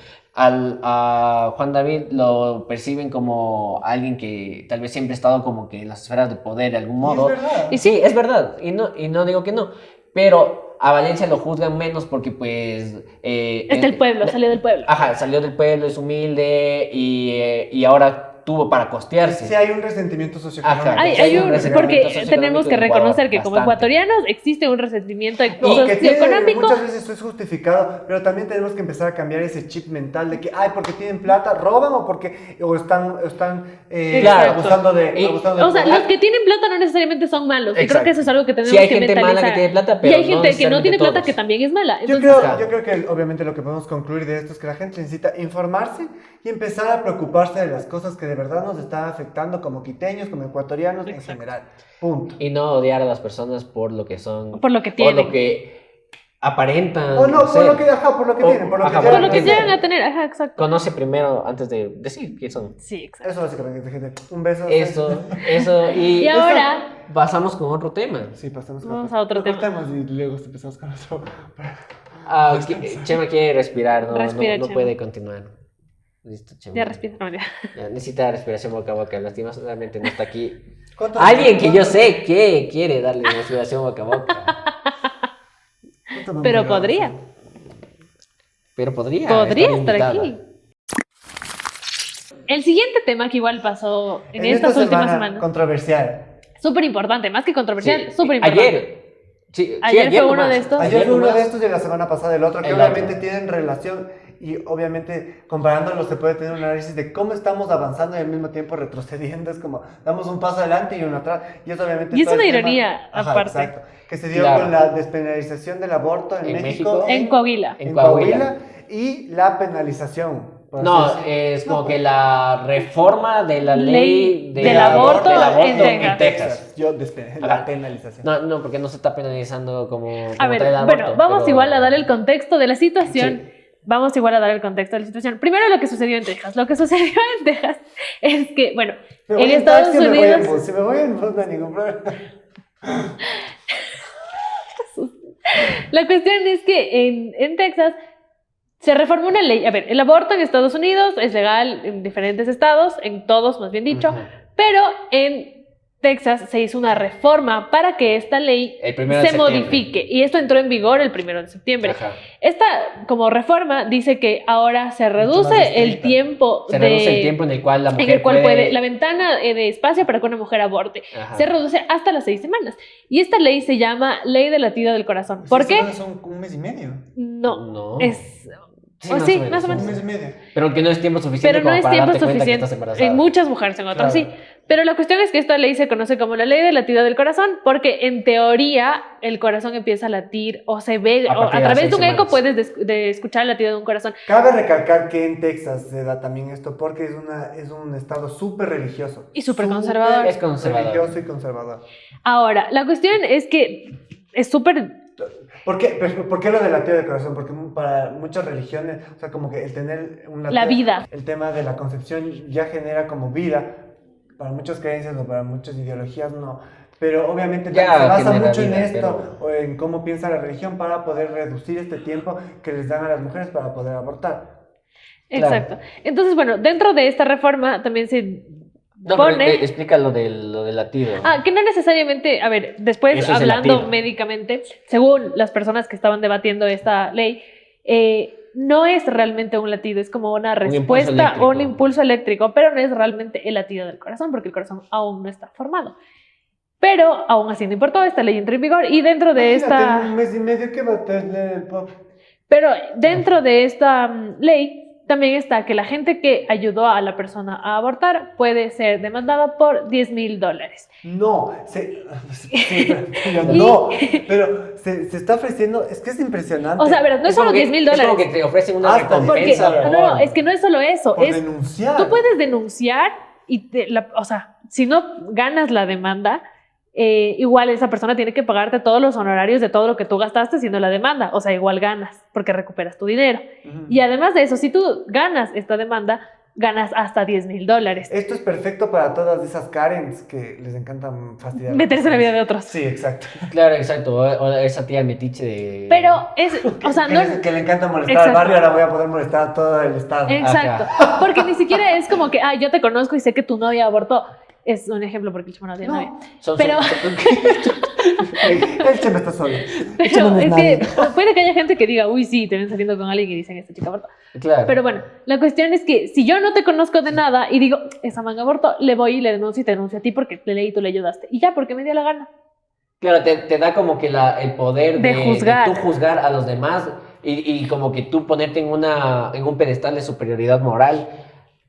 A Juan David lo perciben como alguien que tal vez siempre ha estado como que en las esferas de poder de algún Y modo. es verdad. Y sí, es verdad, y no digo que no, pero a Valencia lo juzgan menos porque pues... Es del pueblo, salió del pueblo. Ajá, salió del pueblo, es humilde y ahora tuvo para costearse. Sí hay un resentimiento socioeconómico. Ajá. Hay hay un un, resentimiento porque socioeconómico tenemos que en Ecuador, reconocer que como bastante. ecuatorianos existe un resentimiento No, que tiene, socioeconómico. muchas veces eso es justificado, pero también tenemos que empezar a cambiar ese chip mental de que, ay, porque tienen plata, roban o están Claro. abusando de... Y- abusando de O sea, poder. los que tienen plata no necesariamente son malos. Y creo Exacto. que eso es algo que tenemos Sí hay que gente mala mentalizar. que tiene plata, Y pero hay no gente que no necesariamente tiene plata todos. que también es mala. Yo Entonces, creo que obviamente lo que podemos concluir de esto es que la gente necesita informarse y empezar a preocuparse de las cosas que de verdad nos están afectando como quiteños, como ecuatorianos en Exacto. general. Punto. Y no odiar a las personas por lo que son. Por lo que Por tienen. lo que aparentan. O no, por ser. lo que, ajá, por lo que O- tienen, por lo ajá, que por por lo que tienen. llegan a tener. Ajá, exacto. Conoce primero antes de decir quién son. Sí, exacto. Eso básicamente, gente. Un beso. Eso. Y, Y ahora pasamos con otro tema. Sí, pasamos Vamos a otro tema. Cortamos y luego empezamos con otro. Chema quiere respirar, Respira, no Chema. puede continuar. Listo, Chema. Ya respira. No, ya. Ya, necesita respiración boca a boca. Lastimosamente no está aquí. ¿Cuánto- Alguien que yo cuánto- sé que quiere darle respiración boca a boca. cuánto vamos Pero a grabar? podría. Pero podría. Podría estar invitada. aquí. El siguiente tema que igual pasó en esta estas últimas semana semanas. controversial. Súper importante, más que controversial, Sí, súper importante. Ayer. Sí, Ayer fue uno nomás. de estos. Ayer fue uno nomás. de estos y la semana pasada el otro, que El obviamente otro. tienen relación y obviamente comparándolos se puede tener un análisis de cómo estamos avanzando y al mismo tiempo retrocediendo. Es como damos un paso adelante y uno atrás. Y es obviamente Y es todo el una tema- ironía, Ajá, aparte. exacto, que se dio Claro. con la despenalización del aborto en En México, México. En Coahuila. En en Coahuila. Coahuila y la penalización. por así No, decirlo. es No, como pues, que la reforma de la ley Del aborto en en Texas. Texas. Yo la Ajá. penalización. No, porque no se está penalizando como A ver, tal el bueno, aborto, vamos pero- igual a dar el contexto de la situación. Sí. Vamos igual a dar el contexto de la situación. Primero lo que sucedió en Texas. Lo que sucedió en Texas es que, bueno, Me voy en en Estados taxi o me voy en Unidos... bus. Si me voy en bus no hay ningún problema. La cuestión es que en Texas se reformó una ley. A ver, el aborto en Estados Unidos es legal en diferentes estados, en todos más bien dicho, Ujú. pero en Texas se hizo una reforma para que esta ley El 1 de se septiembre. modifique y esto entró en vigor el 1 de septiembre. Ajá. Esta como reforma dice que ahora se más reduce el estricta. tiempo Se reduce el tiempo en el cual la mujer en el cual puede puede... la ventana de espacio para que una mujer aborte. Ajá. Se reduce hasta las 6 semanas. Y esta ley se llama Ley del Latido del Corazón. ¿Por qué? Son un mes y medio. No, No. es... Sí, oh, sí, más o Un menos. mes y medio. Pero que no es tiempo suficiente Pero no como es para tiempo darte cuenta que suficiente. estás embarazada. En muchas mujeres, en otras Claro. sí. Pero la cuestión es que esta ley se conoce como la ley del latido del corazón, porque en teoría el corazón empieza a latir o se ve, A o a partir de las través de un 6 eco semanas. puedes de escuchar el latido de un corazón. Cabe recalcar que en Texas se da también esto porque es un estado súper religioso. Y súper conservador. Es conservador. Religioso y conservador. Ahora, la cuestión es que es súper... ¿Por qué lo del latido del corazón? Porque para muchas religiones, o sea, como que el tener un latido, La vida. el tema de la concepción ya genera como vida. Para muchas creencias o para muchas ideologías no. Pero obviamente Ya se basa genera mucho en vida, esto, o en cómo piensa la religión para poder reducir este tiempo que les dan a las mujeres para poder abortar. Exacto. Entonces, bueno, dentro de esta reforma también se No, pone... pero explica lo del latido. Ah, que no necesariamente, a ver, después Eso es el hablando latido. médicamente, según las personas que estaban debatiendo esta ley, no es realmente un latido, es como una impulso respuesta eléctrico. o un impulso eléctrico, pero no es realmente el latido del corazón, porque el corazón aún no está formado. Pero aún así no importó, esta ley entró en vigor y dentro de Imagínate, en esta... un mes y medio que va a tener el pop. Pero dentro de esta ley también está que la gente que ayudó a la persona a abortar puede ser demandada por $10,000. No, pero se está ofreciendo, es que es impresionante. O sea, a ver, no es solo como que- $10,000. Es como que te ofrecen una Hasta Porque, recompensa. no, es que no es solo eso, por es denunciar. tú puedes denunciar y o sea, si no ganas la demanda, igual esa persona tiene que pagarte todos los honorarios de todo lo que tú gastaste haciendo la demanda. O sea, igual ganas, porque recuperas tu dinero. Y además de eso, si tú ganas esta demanda, ganas hasta $10,000. Esto es perfecto para todas esas Karens que les encantan fastidiar. Meterse en la vida de otros. Sí, exacto. Claro, exacto. O esa tía metiche de... Pero es, o sea, no... Que le encanta molestar Exacto. al barrio, ahora voy a poder molestar a todo el estado. Exacto. Porque ni siquiera es como que, yo te conozco y sé que tu novia abortó. Es un ejemplo porque el chamo no tiene novia. Pero... El chema está solo. Pero es que puede que haya gente que diga, uy, sí, te ven saliendo con alguien y dicen, esta chica abortó. Claro. Pero bueno, la cuestión es que si yo no te conozco de nada y digo, esa manga abortó, le voy y le denuncio y te denuncio a ti porque le leí y tú le ayudaste. Y ya, porque me dio la gana. Claro, te da como que el poder De juzgar. de tú juzgar a los demás y como que tú ponerte en un pedestal de superioridad moral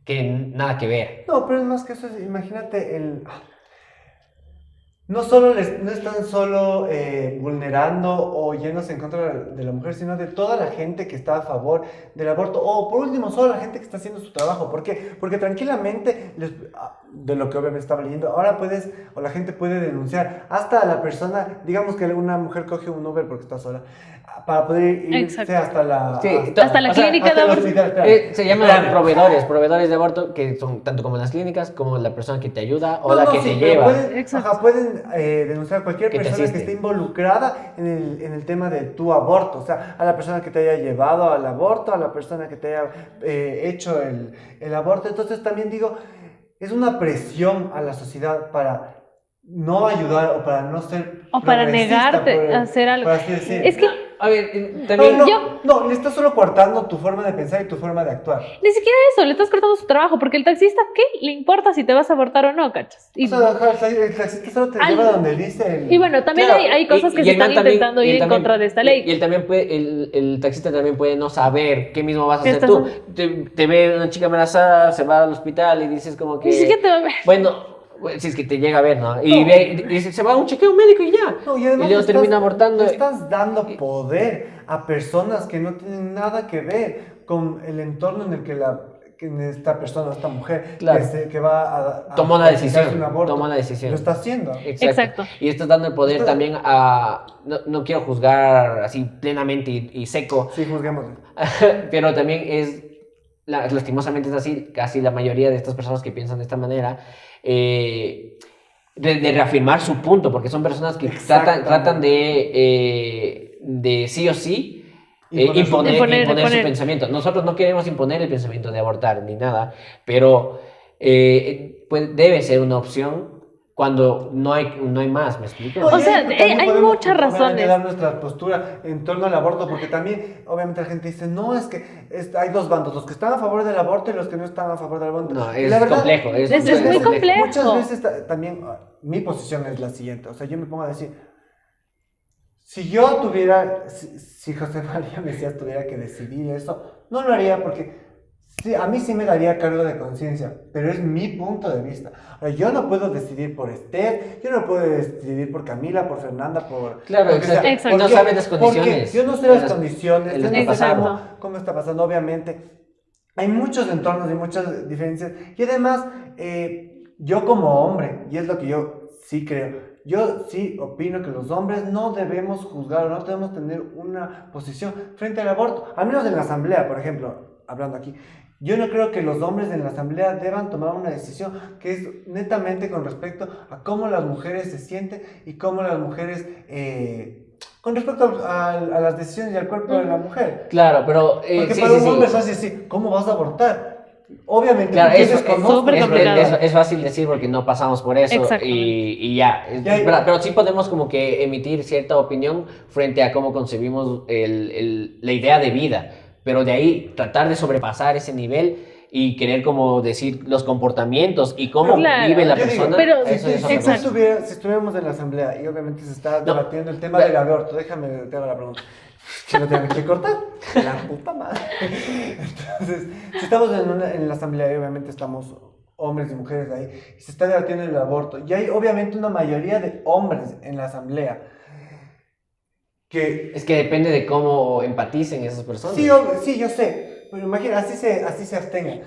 que nada que ver. No, pero es más que eso, imagínate no están solo vulnerando o yéndose en contra de la mujer, sino de toda la gente que está a favor del aborto, o por último, solo la gente que está haciendo su trabajo. ¿Por qué? Porque tranquilamente, de lo que obviamente estaba leyendo, ahora la gente puede denunciar hasta a la persona, digamos que una mujer coge un Uber porque está sola, para poder irse hasta la... Sí, hasta la clínica de aborto. Se llaman proveedores de aborto, que son tanto como las clínicas, como la persona que te ayuda o la que te lleva. Pueden denunciar a cualquier Que te persona que asiste. esté involucrada en el tema de tu aborto. O sea, a la persona que te haya llevado al aborto, a la persona que te haya hecho el aborto. Entonces también digo, es una presión a la sociedad para no ayudar o para no ser O para progresista, negarte a hacer algo. por así decir. Es que A ver, también... No, le estás solo coartando tu forma de pensar y tu forma de actuar. ni siquiera eso, le estás cortando su trabajo, porque el taxista, ¿qué le importa si te vas a abortar o no, cachas? Y, O sea, ajá, el taxista solo te lleva donde dice y bueno, también Claro, hay cosas que y se el man están también- intentando y ir él en también- contra de esta ley. Y él también puede, el taxista también puede no saber qué mismo vas a hacer Estás- tú. Te ve una chica embarazada, se va al hospital y dices como que... Ni siquiera te va a ver. Bueno, si es que te llega a ver, ¿no? Y se va a un chequeo médico y ya. No, y además luego le termina abortando. le estás dando poder a personas que no tienen nada que ver con el entorno en el que esta persona, esta mujer, Claro. que va a Tomó la practicar decisión, un aborto, toma la decisión. lo está haciendo. Exacto. Y estás dando el poder también a... No quiero juzgar así plenamente y seco, Sí, juzguémoslo. pero también lastimosamente es así, casi la mayoría de estas personas que piensan de esta manera, de reafirmar su punto, porque son personas que tratan de sí o sí imponer su pensamiento. Nosotros no queremos imponer el pensamiento de abortar ni nada, pero debe ser una opción cuando no hay más, ¿me explico? O sea, También hay podemos, muchas obviamente, razones. dar nuestra postura en torno al aborto, porque también, obviamente, la gente dice, no, es que hay dos bandos, los que están a favor del aborto y los que no están a favor del aborto. No, Y es la verdad, complejo. Es muy complejo. muchas veces también, mi posición es la siguiente, o sea, yo me pongo a decir, si José María Mesías tuviera que decidir eso, no lo haría porque... Sí, a mí sí me daría cargo de conciencia, pero es mi punto de vista. Ahora, yo no puedo decidir por Esther, yo no puedo decidir por Camila, por Fernanda, por... Claro, lo que sea. exacto. ¿Por No qué? sabes las Porque condiciones. yo no sé las condiciones, el yo no sé Exacto. cómo está pasando, obviamente. Hay muchos entornos y muchas diferencias. Y además, yo como hombre, y es lo que yo sí creo, yo sí opino que los hombres no debemos juzgar o no debemos tener una posición frente al aborto. Al menos en la asamblea, por ejemplo, hablando aquí. Yo no creo que los hombres en la asamblea deban tomar una decisión que es netamente con respecto a cómo las mujeres se sienten y cómo las mujeres, con respecto a las decisiones y al cuerpo de la mujer. Claro, pero... Porque sí, para sí, un sí. hombre es así, sí, ¿cómo vas a abortar? Obviamente, Claro, porque eso desconozco. súper complicado. es fácil decir porque no pasamos por eso Exactamente. y ya. Pero sí podemos como que emitir cierta opinión frente a cómo concebimos la idea de vida. Pero de ahí tratar de sobrepasar ese nivel y querer como decir los comportamientos y cómo Claro. vive la Yo digo, persona. pero- eso es otra exacto. cosa. Si estuviéramos en la asamblea y obviamente se está No. debatiendo el tema del aborto, déjame te hago la pregunta. ¿Se lo tienen que cortar? La puta madre. Entonces, si estamos en la asamblea y obviamente estamos hombres y mujeres ahí, y se está debatiendo el aborto, y hay obviamente una mayoría de hombres en la asamblea que... Es que depende de cómo empaticen esas personas. Sí, yo sé, pero imagina, así se abstengan.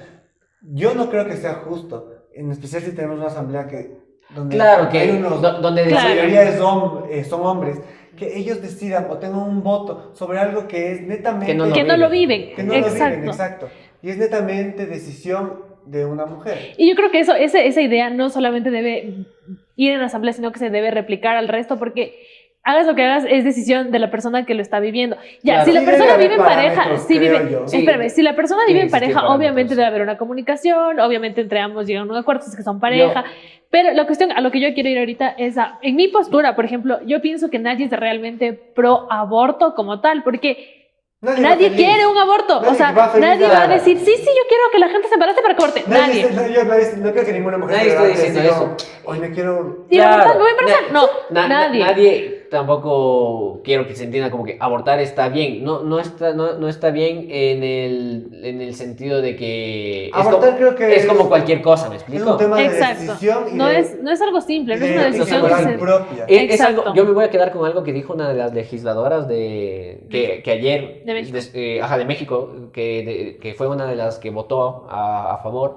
Yo no creo que sea justo, en especial si tenemos una asamblea que donde Claro, que hay unos, donde la Claro. mayoría son hombres, que ellos decidan o tengan un voto sobre algo que es netamente... Que no lo Que no lo viven. viven. que no lo viven, Exacto. exacto. Y es netamente decisión de una mujer. Y yo creo que esa idea no solamente debe ir en la asamblea, sino que se debe replicar al resto, porque hagas lo que hagas, es decisión de la persona que lo está viviendo. Ya, Claro. si la Sí persona debe vive en haber pareja, parámetros, sí creo vive, yo. Sí, espérame, si la persona tiene vive en que existir pareja, parámetros. obviamente debe haber una comunicación, obviamente entre ambos llegan a un acuerdo, si es que son pareja. Pero la cuestión a lo que yo quiero ir ahorita es en mi postura, por ejemplo, yo pienso que nadie es realmente pro aborto como tal, porque Nadie, nadie va feliz. quiere un aborto. Nadie O sea, va feliz nadie a- va a decir, sí, yo quiero que la gente se embarace para que aborte. Nadie. No creo que ninguna mujer Nadie está levante diciendo así eso. como, hoy me quiero... ¿Y abortar? ¿Me voy a embarazar? No, nadie. Nadie tampoco quiero que se entienda como que abortar está bien. No está bien en el sentido de que Abortar creo que es como es- cualquier cosa, ¿me Es explico? un tema de Exacto. decisión y No de, es algo simple, no es una de decisión ética que moral se... propia. Es algo, Exacto. yo me voy a quedar con algo que dijo una de las legisladoras que ayer, De México. de México, que fue una de las que votó a favor,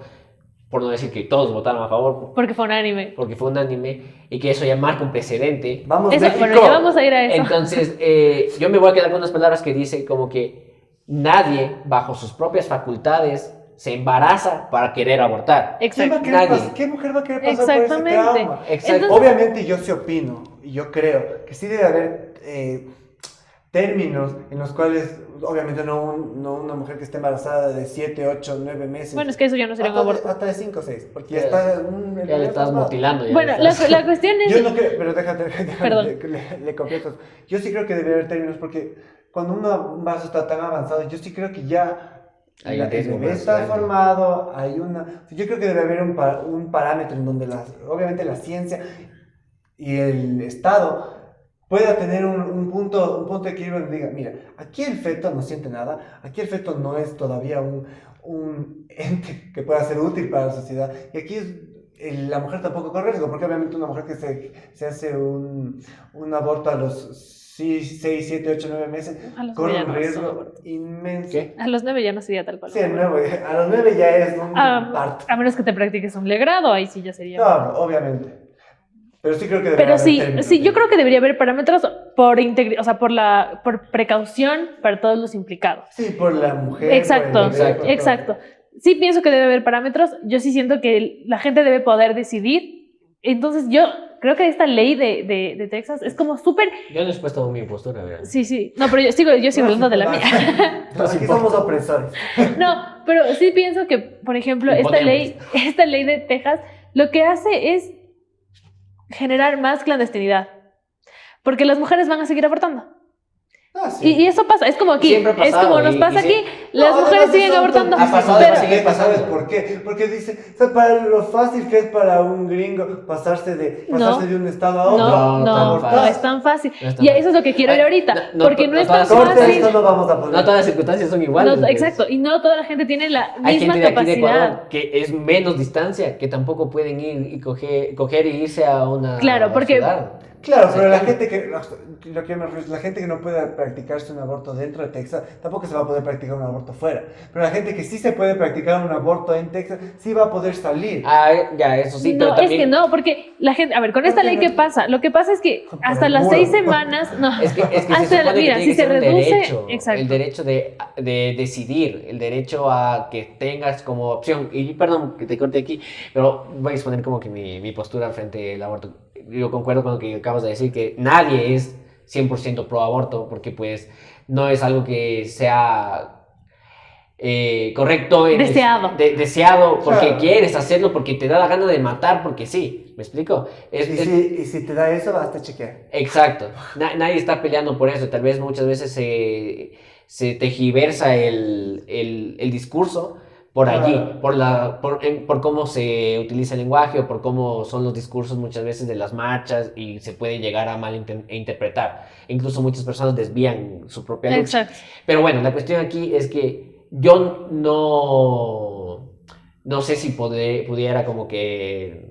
por no decir que todos votaron a favor, Porque fue unánime. porque fue unánime, y que eso ya marca un precedente. Vamos, Eso, México. bueno, ya vamos a ir a eso. Entonces, yo me voy a quedar con unas palabras que dice como que nadie, bajo sus propias facultades, se embaraza para querer abortar. Exacto. Nadie. ¿Qué mujer va a querer pasar por ese Exactamente. trauma? Exacto. Entonces- Obviamente yo sí opino, y yo creo que sí debe haber términos en los cuales, obviamente no una mujer que esté embarazada de 7, 8, 9 meses. Bueno, es que eso ya no sería un aborto. Hasta de 5 o 6, porque ya Ya, está... Ya le estás mutilando. Ya Bueno, le estás- la cuestión es... Yo no creo, pero déjate Perdón. le completo. Yo sí creo que debe haber términos, porque cuando un embarazo está tan avanzado, yo sí creo que ya Hay el un riesgo bebé más está grande. formado, hay una... Yo creo que debe haber un parámetro en donde obviamente la ciencia y el Estado pueda tener un punto de equilibrio donde diga, mira, aquí el feto no siente nada, aquí el feto no es todavía un ente que pueda ser útil para la sociedad, y aquí la mujer tampoco corre riesgo, porque obviamente una mujer que se hace un aborto a los 6, 7, 8, 9 meses, A los corre 9 un ya no es riesgo aborto. inmenso. ¿Qué? A los 9 ya no sería tal cual. Sí, a los 9 ya es un parto. A menos que te practiques un legrado, ahí sí ya sería. No, obviamente. Pero sí creo que debe Pero haber sí, términos sí, yo de- creo que debería haber parámetros o sea, por precaución para todos los implicados. Sí, por la mujer. Exacto, por el bebé, por todo. exacto. Sí pienso que debe haber parámetros. Yo sí siento que la gente debe poder decidir. Entonces yo creo que esta ley de Texas es como súper... Yo no he expuesto mi postura, ¿verdad? Sí. No, pero yo sigo hablando de la mía. Aquí somos opresores. No, pero sí pienso que, por ejemplo, Imponemos. esta ley de Texas lo que hace es generar más clandestinidad. Porque las mujeres van a seguir abortando. Ah, sí. Y eso pasa, es como aquí. Siempre ha Es pasado, como nos y pasa sí. aquí, las No, mujeres además siguen son abortando. Ha pasado, pero, va a seguir pasando. ¿Sabes por qué? Porque dice, o sea, para lo fácil que es para un gringo pasarse de un estado a otro. no tan es tan fácil. No es tan Y fácil. eso es lo que quiero ir ahorita. Porque no es tan todas- Corte, fácil. esto no vamos a poner. No todas las circunstancias son iguales. No, pues. exacto. Y no toda la gente tiene la Hay misma gente de aquí de capacidad. Ecuador que es menos distancia, que tampoco pueden ir y coger y irse a una Claro, porque- ciudad. Claro, pero la Sí. gente que, lo que me refiero es la gente que no puede practicarse un aborto dentro de Texas, tampoco se va a poder practicar un aborto fuera. Pero la gente que sí se puede practicar un aborto en Texas, sí va a poder salir. Ah, ya, eso sí, No, pero también... es que no, porque la gente, a ver, con esta Porque ley, no- ¿qué pasa? Lo que pasa es que Por hasta el las muro. 6 semanas, no, Es que se hasta supone que mira, tiene si que se ser un reduce, derecho, exacto. el derecho de decidir, el derecho a que tengas como opción, y perdón que te corte aquí, pero voy a exponer como que mi postura frente al aborto. Yo concuerdo con lo que acabas de decir, que nadie es 100% pro aborto, porque pues no es algo que sea correcto, Deseado. deseado porque Claro. quieres hacerlo, porque te da la gana de matar, porque sí, ¿me explico? Y si te da eso, basta chequear. Exacto, nadie está peleando por eso, tal vez muchas veces se tejiversa el discurso por allí, Claro. por cómo se utiliza el lenguaje o por cómo son los discursos muchas veces de las marchas y se puede llegar a malinterpretar. Incluso muchas personas desvían su propia lucha. Exacto. Pero bueno, la cuestión aquí es que yo no sé si pudiera como que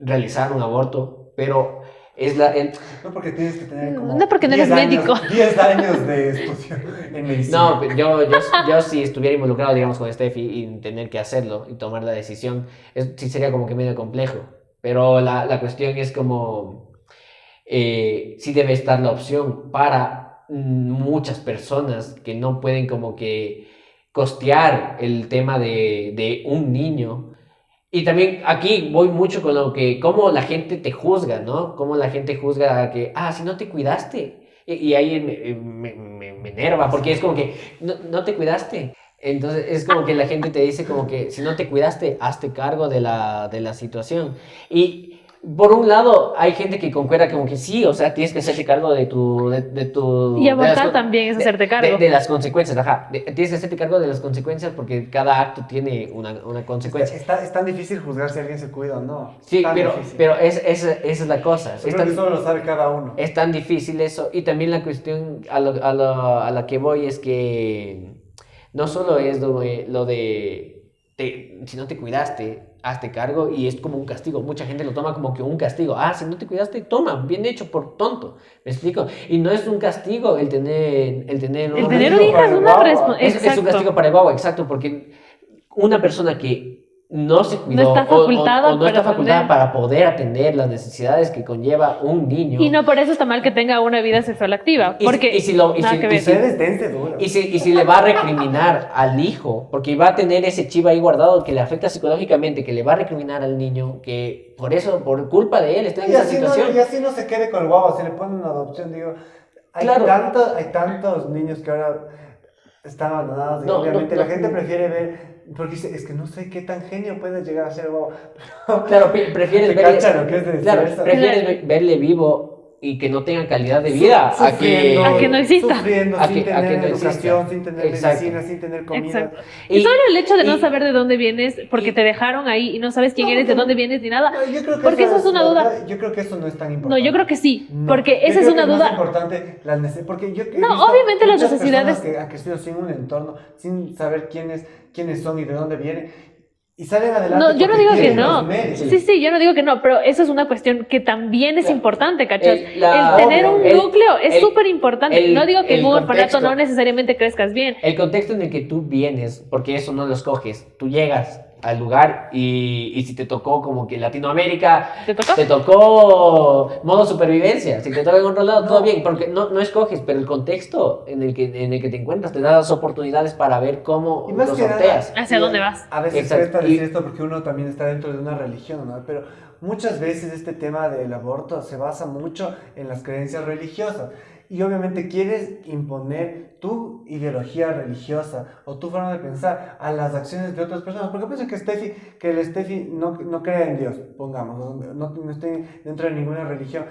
realizar un aborto, pero es No porque tienes que tener como No porque no eres 10 años- médico. 10 años de estudio en medicina. No, pero yo si estuviera involucrado, digamos, con Steffi y tener que hacerlo y tomar la decisión, sí sería como que medio complejo. Pero la cuestión es como, sí debe estar la opción para muchas personas que no pueden como que costear el tema de un niño. Y también aquí voy mucho con lo que, cómo la gente te juzga, ¿no? Cómo la gente juzga que, si no te cuidaste. Y ahí me enerva, porque es como que, no te cuidaste. Entonces es como que la gente te dice como que, si no te cuidaste, hazte cargo de la situación. Y por un lado, hay gente que concuerda como que sí, o sea, tienes que hacerte cargo de tu... Y de las abortar co- también es hacerte cargo. de las consecuencias, ajá. Tienes que hacerte cargo de las consecuencias porque cada acto tiene una consecuencia. Es tan difícil juzgar si alguien se cuida o no. Sí, Tan pero, difícil. pero esa es la cosa. Yo creo que solo lo sabe cada uno. Es tan difícil eso. Y también la cuestión a la que voy es que no solo es lo de si no te cuidaste, hazte cargo y es como un castigo. Mucha gente lo toma como que un castigo. Si no te cuidaste, toma, bien hecho por tonto. ¿Me explico? Y no es un castigo el tener El tener un hijo es una responsabilidad. es un castigo para el guagua, exacto, porque una persona que no se cuidó No está facultada o no está para facultada atender. para poder atender las necesidades que conlleva un niño. Y no por eso está mal que tenga una vida sexual activa. Porque nada que ver. Ustedes dense duro. Y si le va a recriminar al hijo, porque va a tener ese chivo ahí guardado que le afecta psicológicamente, que le va a recriminar al niño, que por eso, por culpa de él, está en Y esa así, situación. y así no se quede con el guau, si le ponen una adopción, digo, Claro. hay tantos niños que ahora están abandonados y No, obviamente no, la gente prefiere ver, porque dice, es que no sé qué tan genio puede llegar a ser el guau. Claro, prefieres ¿Te verle, cachan lo que es decir claro, eso? prefieres verle vivo y que no tenga calidad de vida a que... A que no exista. Sufriendo, A sin que- a que tener no educación, exista. sin tener Exacto. medicina, sin tener comida. Exacto. Y solo el hecho de no y- saber de dónde vienes, porque y- te dejaron ahí y no sabes quién No, eres, de no, dónde vienes ni nada. No, yo creo que Porque eso es una la duda. verdad, yo creo que eso no es tan No, importante. yo creo que sí, No, porque yo esa es creo una que duda. más importante la necesidad, porque yo he No, visto obviamente las muchas necesidades- personas que han crecido sin un entorno, sin saber quiénes son y de dónde vienen, y salen adelante. No, yo no porque digo que tienen no. los medios. Sí, yo no digo que no, pero eso es una cuestión que también es Claro. importante, ¿cachas? La- El tener un obvio, núcleo es el- súper importante. el- No digo que en el un orfanato contexto. no necesariamente crezcas bien. El contexto en el que tú vienes, porque eso no lo escoges, tú llegas al lugar y si te tocó como que Latinoamérica, ¿Te tocó? te tocó modo supervivencia, si te toca en otro lado, todo No. bien, porque no escoges, pero el contexto en el que te encuentras te da las oportunidades para ver cómo Y más lo que nada, sorteas. ¿Hacia dónde vas? A veces Exacto. cuesta Y- decir esto porque uno también está dentro de una religión, ¿no? Pero muchas veces este tema del aborto se basa mucho en las creencias religiosas. Y obviamente quieres imponer tu ideología religiosa o tu forma de pensar a las acciones de otras personas. Porque pienso que el Steffi no cree en Dios, pongamos, no esté dentro de ninguna religión.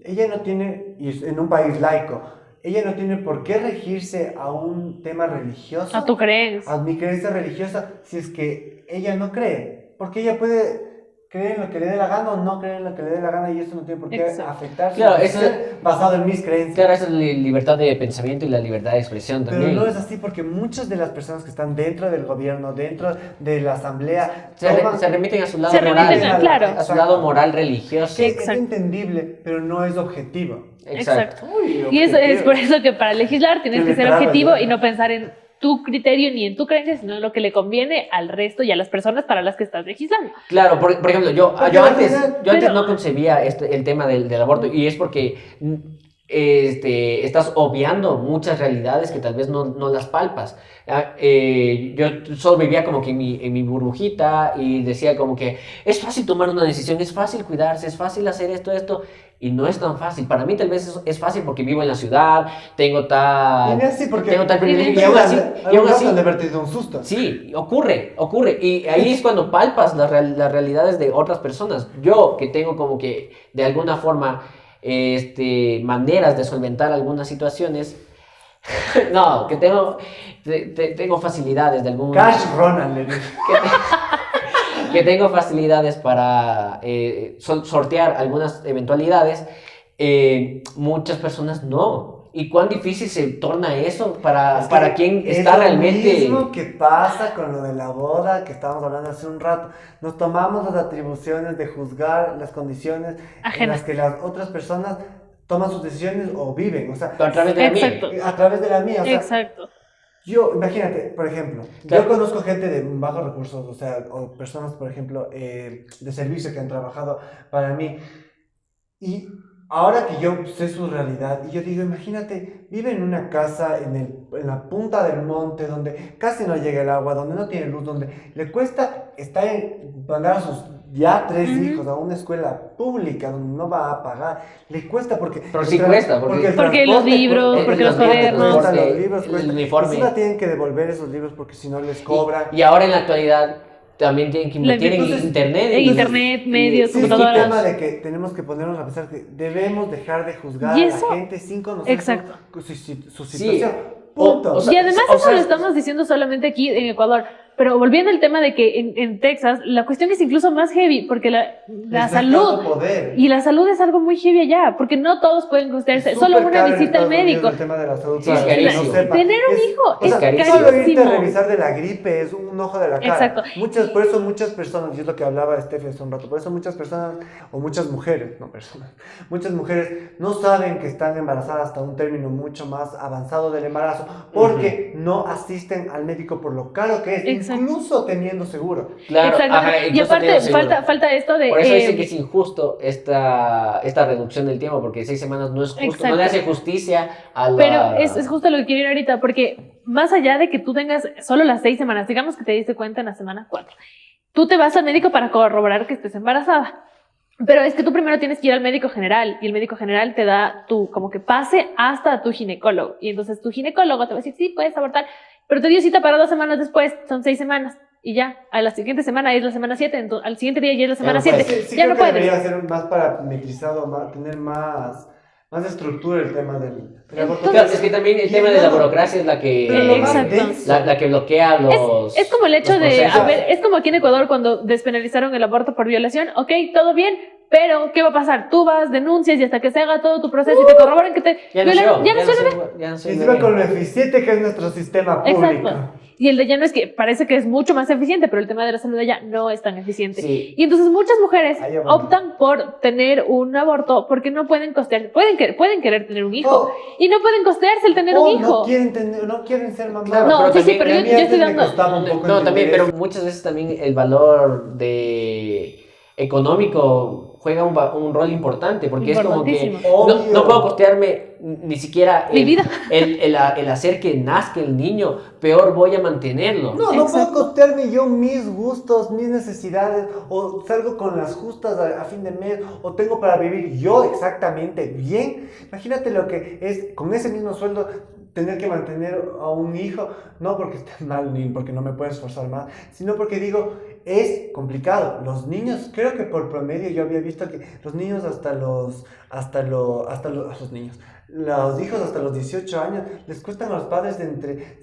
Ella no tiene, y es en un país laico, ella no tiene por qué regirse a un tema religioso. A tu creencia. A mi creencia religiosa, si es que ella no cree, porque ella puede creer en lo que le dé la gana o no creer en lo que le dé la gana y eso no tiene por qué Exacto. afectar su Claro, decisión basado en mis creencias. Claro, esa es la libertad de pensamiento y la libertad de expresión Pero también. no es así porque muchas de las personas que están dentro del gobierno, dentro de la asamblea, Se remiten a su lado Se moral, remiten a- claro. a su lado moral religioso. que es Exacto. entendible, pero no es objetivo. Exacto. Uy, Y eso es objetivo. por eso que para legislar tienes Que que le ser traba objetivo ya. y no pensar en tu criterio ni en tu creencia, sino en lo que le conviene al resto y a las personas para las que estás legislando. Claro, por ejemplo, Porque yo al antes, final- pero- no concebía el tema del aborto y es porque estás obviando muchas realidades que tal vez no las palpas. Yo solo vivía como que en mi burbujita y decía como que es fácil tomar una decisión, es fácil cuidarse, es fácil hacer esto, y no es tan fácil. Para mí tal vez es fácil porque vivo en la ciudad, tengo Y tal... no es así porque Tengo tal privilegio, y Pero aún así... Y aún así han de haberte dado un susto. sí, ocurre. Y ahí es cuando palpas las realidades de otras personas. Yo, que tengo como que, de alguna forma, maneras de solventar algunas situaciones, no, que tengo facilidades de algún... Cash Ronan, le dije. que tengo facilidades para sortear algunas eventualidades, muchas personas no. ¿Y cuán difícil se torna eso Es que para quien es está lo realmente... mismo que pasa con lo de la boda que estábamos hablando hace un rato. Nos tomamos las atribuciones de juzgar las condiciones en Ajenas. las que las otras personas toman sus decisiones o viven, o sea, a través de la mía. Exacto. a través de la mía, o sea, Exacto. Yo, imagínate, por ejemplo, Claro. yo conozco gente de bajos recursos, o sea, o personas, por ejemplo, de servicio que han trabajado para mí. Y ahora que yo sé su realidad, y yo digo, imagínate, vive en una casa en la punta del monte, donde casi no llega el agua, donde no tiene luz, donde le cuesta mandar a sus ya 3 hijos a una escuela pública, donde no va a pagar. Le cuesta porque... Pero sí cuesta, porque el Porque los transporte libros, cuesta, porque los transporte cuadernos. cuesta, los el libros cuestan. uniforme. Encima tienen que devolver esos libros porque si no les cobran. Y ahora en la actualidad también tienen que invertir en Entonces, internet. en y- internet, medios, Sí, es un computadoras. tema de que tenemos que ponernos a pensar que debemos dejar de juzgar Y a eso- la gente sin conocer exacto. su Sí. situación. Punto. O sea, Y además o eso sea, lo estamos diciendo solamente aquí en Ecuador. Pero volviendo al tema de que en Texas la cuestión es incluso más heavy porque la Les está salud dando poder. y la salud es algo muy heavy allá porque no todos pueden costearse Es solo súper una caro en visita al Estados Unidos médico. el tema de la salud. Sí, para es quien no carísimo. sepa. Tener un hijo o es sea, carísimo. Solo irte a revisar de la gripe es un ojo de la cara. Exacto. Por eso muchas personas, y es lo que hablaba Steffi hace un rato, por eso muchas personas, o muchas mujeres, no personas, muchas mujeres no saben que están embarazadas hasta un término mucho más avanzado del embarazo, porque no asisten al médico por lo caro que es, Exacto. incluso teniendo seguro. Claro, Exacto. ajá, Y incluso aparte tengo seguro. falta esto de Por eso dicen que es injusto esta reducción del tiempo, porque 6 semanas no es justo, Exacto. no le hace justicia a la... pero es justo lo que quiero ir ahorita, porque más allá de que tú tengas solo las 6 semanas, digamos que te diste cuenta en la semana 4, tú te vas al médico para corroborar que estés embarazada. Pero es que tú primero tienes que ir al médico general y el médico general te da tu como que pase hasta tu ginecólogo. Y entonces tu ginecólogo te va a decir, sí, puedes abortar, pero te dio cita para 2 semanas después, son 6 semanas. Y ya, a la siguiente semana es la semana 7, entonces, al siguiente día ya es la semana no 7. puedes. Sí, ya creo no que puedes. debería ser más parametrizado, tener más estructura el tema del aborto. Claro, es que también el tema de la burocracia es la Pero lo que, más Exacto. denso. la que bloquea los... Es como el hecho los de, procesos. a ver, es como aquí en Ecuador cuando despenalizaron el aborto por violación, ok, todo bien, pero ¿qué va a pasar? Tú vas, denuncias y hasta que se haga todo tu proceso y te corroboren que te Ya violaron, nació, ya nació el bebé. ya nació Y el encima bebé. con lo eficiente que es nuestro sistema público. Exacto. Y el de ella no es que parece que es mucho más eficiente, pero el tema de la salud de ella no es tan eficiente. Sí. Y entonces muchas mujeres Ahí va. optan por tener un aborto porque no pueden costear, pueden querer tener un hijo O- y no pueden costearse el tener un o hijo. no quieren ser mamás. Claro, No, pero sí, pero también yo estoy me dando... costaba un poco No, también, entender pero muchas veces también el valor de económico juega un rol importante, porque es como que Importantísimo. no puedo costearme ni siquiera Mi vida. el hacer que nazca el niño, peor voy a mantenerlo. No puedo Exacto. costearme yo mis gustos, mis necesidades, o salgo con las justas a fin de mes, o tengo para vivir yo exactamente bien. Imagínate lo que es con ese mismo sueldo tener que mantener a un hijo, no porque esté mal ni porque no me pueda esforzar más, sino porque digo, es complicado. Los niños, creo que por promedio yo había visto que los niños los niños, los hijos hasta los 18 años les cuestan a los padres de entre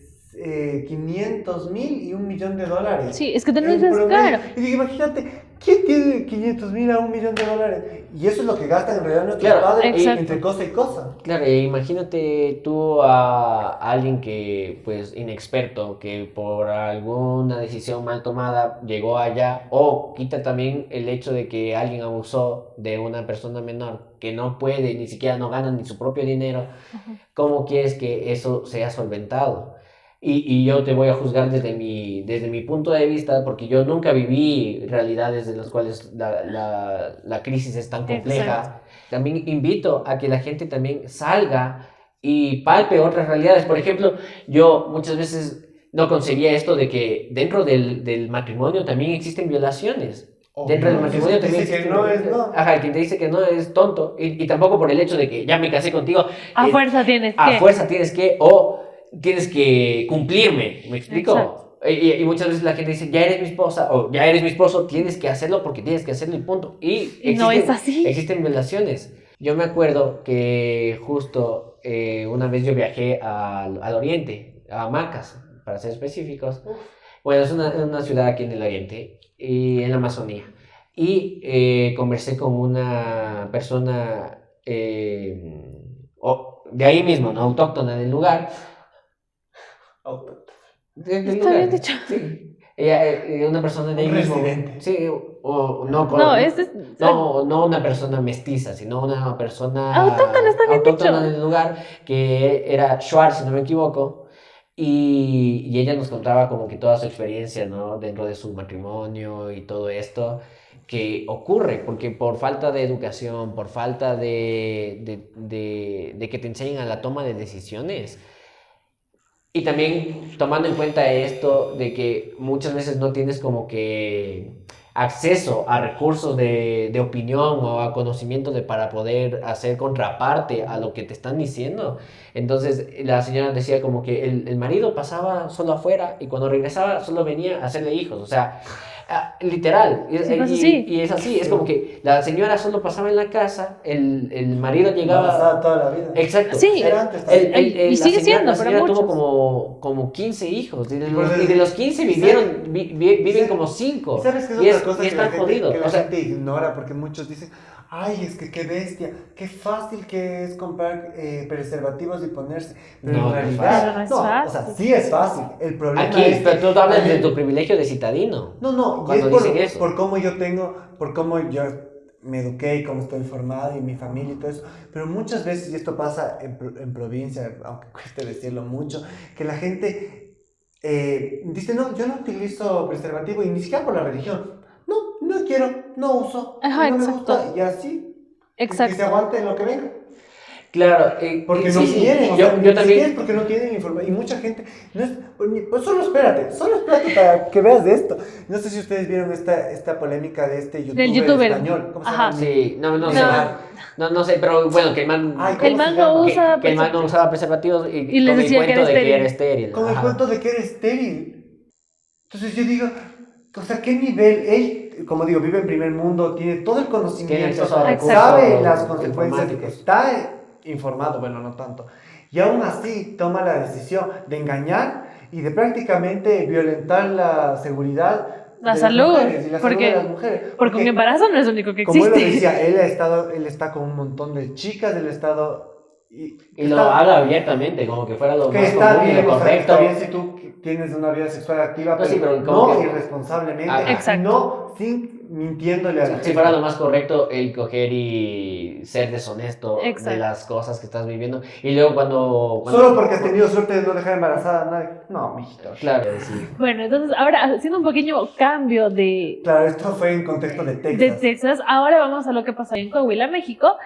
500,000 y $1,000,000. Sí, es que tener En un hijo es promedio. caro. Y digo, imagínate, ¿quién tiene 500,000 a $1,000,000? Y eso es lo que gastan en realidad nuestros Claro, padres exacto. entre cosa y cosa. Claro, imagínate tú a alguien que, pues, inexperto, que por alguna decisión mal tomada llegó allá, o quita también el hecho de que alguien abusó de una persona menor que no puede, ni siquiera no gana ni su propio dinero, ¿cómo quieres que eso sea solventado? Y yo te voy a juzgar desde mi punto de vista, porque yo nunca viví realidades en las cuales la crisis es tan compleja. Exacto. También invito a que la gente también salga y palpe otras realidades. Por ejemplo, yo muchas veces no concebía esto de que dentro del matrimonio también existen violaciones. Dentro del matrimonio también Dice que existen no es violaciones. no. Ajá, quien te dice que no es tonto. Y tampoco por el hecho de que ya me casé contigo. A eh, fuerza tienes a que. fuerza tienes que, o tienes que cumplirme, ¿me explico? Exacto. Y muchas veces la gente dice, ya eres mi esposa, o ya eres mi esposo, tienes que hacerlo porque tienes que hacerlo y punto. Y No es así. existen violaciones. Yo me acuerdo que justo una vez yo viajé al Oriente, a Macas, para ser específicos. Bueno, es una ciudad aquí en el Oriente, y en la Amazonía. Y conversé con una persona de ahí mismo, ¿no? Autóctona del lugar. Del Está lugar. bien dicho. Sí. Ella, una persona de ahí Un mismo. residente. Sí, o no, No, es no una persona mestiza, sino una persona Autóctona, está bien autóctona dicho. del lugar, que era Shuar, si no me equivoco. Y ella nos contaba como que toda su experiencia, ¿no? Dentro de su matrimonio y todo esto que ocurre, porque por falta de educación, por falta de que te enseñen a la toma de decisiones, y también tomando en cuenta esto de que muchas veces no tienes como que acceso a recursos de opinión o a conocimiento para poder hacer contraparte a lo que te están diciendo. Entonces la señora decía como que el marido pasaba solo afuera y cuando regresaba solo venía a hacerle hijos. O sea, literal. Sí, pues, sí. Y es así, es como que la señora solo pasaba en la casa, el marido llegaba... Pasaba toda la vida. Exacto. Sí. Era antes también. Y sigue siendo, la pero señora tuvo muchos. como 15 hijos. Y Pues, de los 15 viven como 5. ¿Y sabes qué es Y otra cosa y que están jodidos? que la O sea, gente ignora? Porque muchos dicen, ay, es que qué bestia, qué fácil que es comprar preservativos y ponerse. Pero No, en no es realidad, fácil. No es o sea, fácil. sí es fácil. El problema aquí, es que pero tú hablas de también- tu privilegio de citadino. No, no, y cuando es por, dicen eso. por cómo yo tengo, por cómo yo me eduqué y cómo estoy formado y mi familia y todo eso. Pero muchas veces, y esto pasa en provincia, aunque cueste decirlo mucho, que la gente dice, no, yo no utilizo preservativo y ni siquiera por la religión. No, no quiero, no uso, Ajá, no me exacto. gusta y así. Que se Exacto. aguante lo que venga. Claro, Porque sí, no sí. quieren, o Yo, sea, yo ni siquiera también. es porque no tienen información. Y mucha gente, no es, pues solo espérate para que veas de esto. No sé si ustedes vieron esta polémica de este Del youtuber youtuber. español. ¿Cómo se Ajá. llama? Sí, no No. sé. No sé, pero bueno, que el man. Ay, El ¿cómo se man llama? no usa Que el man no usaba preservativos Y les con el decía que cuento era de que era estéril. estéril. Con el Ajá. cuento de que era estéril. Entonces yo digo, o sea, ¿qué nivel? Él, como digo, vive en primer mundo, tiene todo el conocimiento, Tiene acceso a recursos sabe las consecuencias, informáticos. está informado, bueno, no tanto. Y aún así toma la decisión de engañar y de prácticamente violentar la seguridad La de salud, las mujeres y la salud porque- de las mujeres. Porque un embarazo no es lo único que como él lo existe. decía, él está con un montón de chicas del estado Y lo haga abiertamente, como que fuera lo que más está común y bien, lo o sea, correcto. está bien si tú tienes una vida sexual activa, No, sí, pero pero como no que- irresponsablemente, Ah, exacto. no sin mintiéndole a la Si gente. fuera lo más correcto el coger y ser deshonesto Exacto. de las cosas que estás viviendo. Y luego cuando Solo porque has tenido suerte de no dejar embarazada a nadie. No, mijito. Claro, sí. Bueno, entonces ahora haciendo un pequeño cambio Claro, esto fue en contexto de de Texas. Texas, ahora vamos a lo que pasó en Coahuila, México,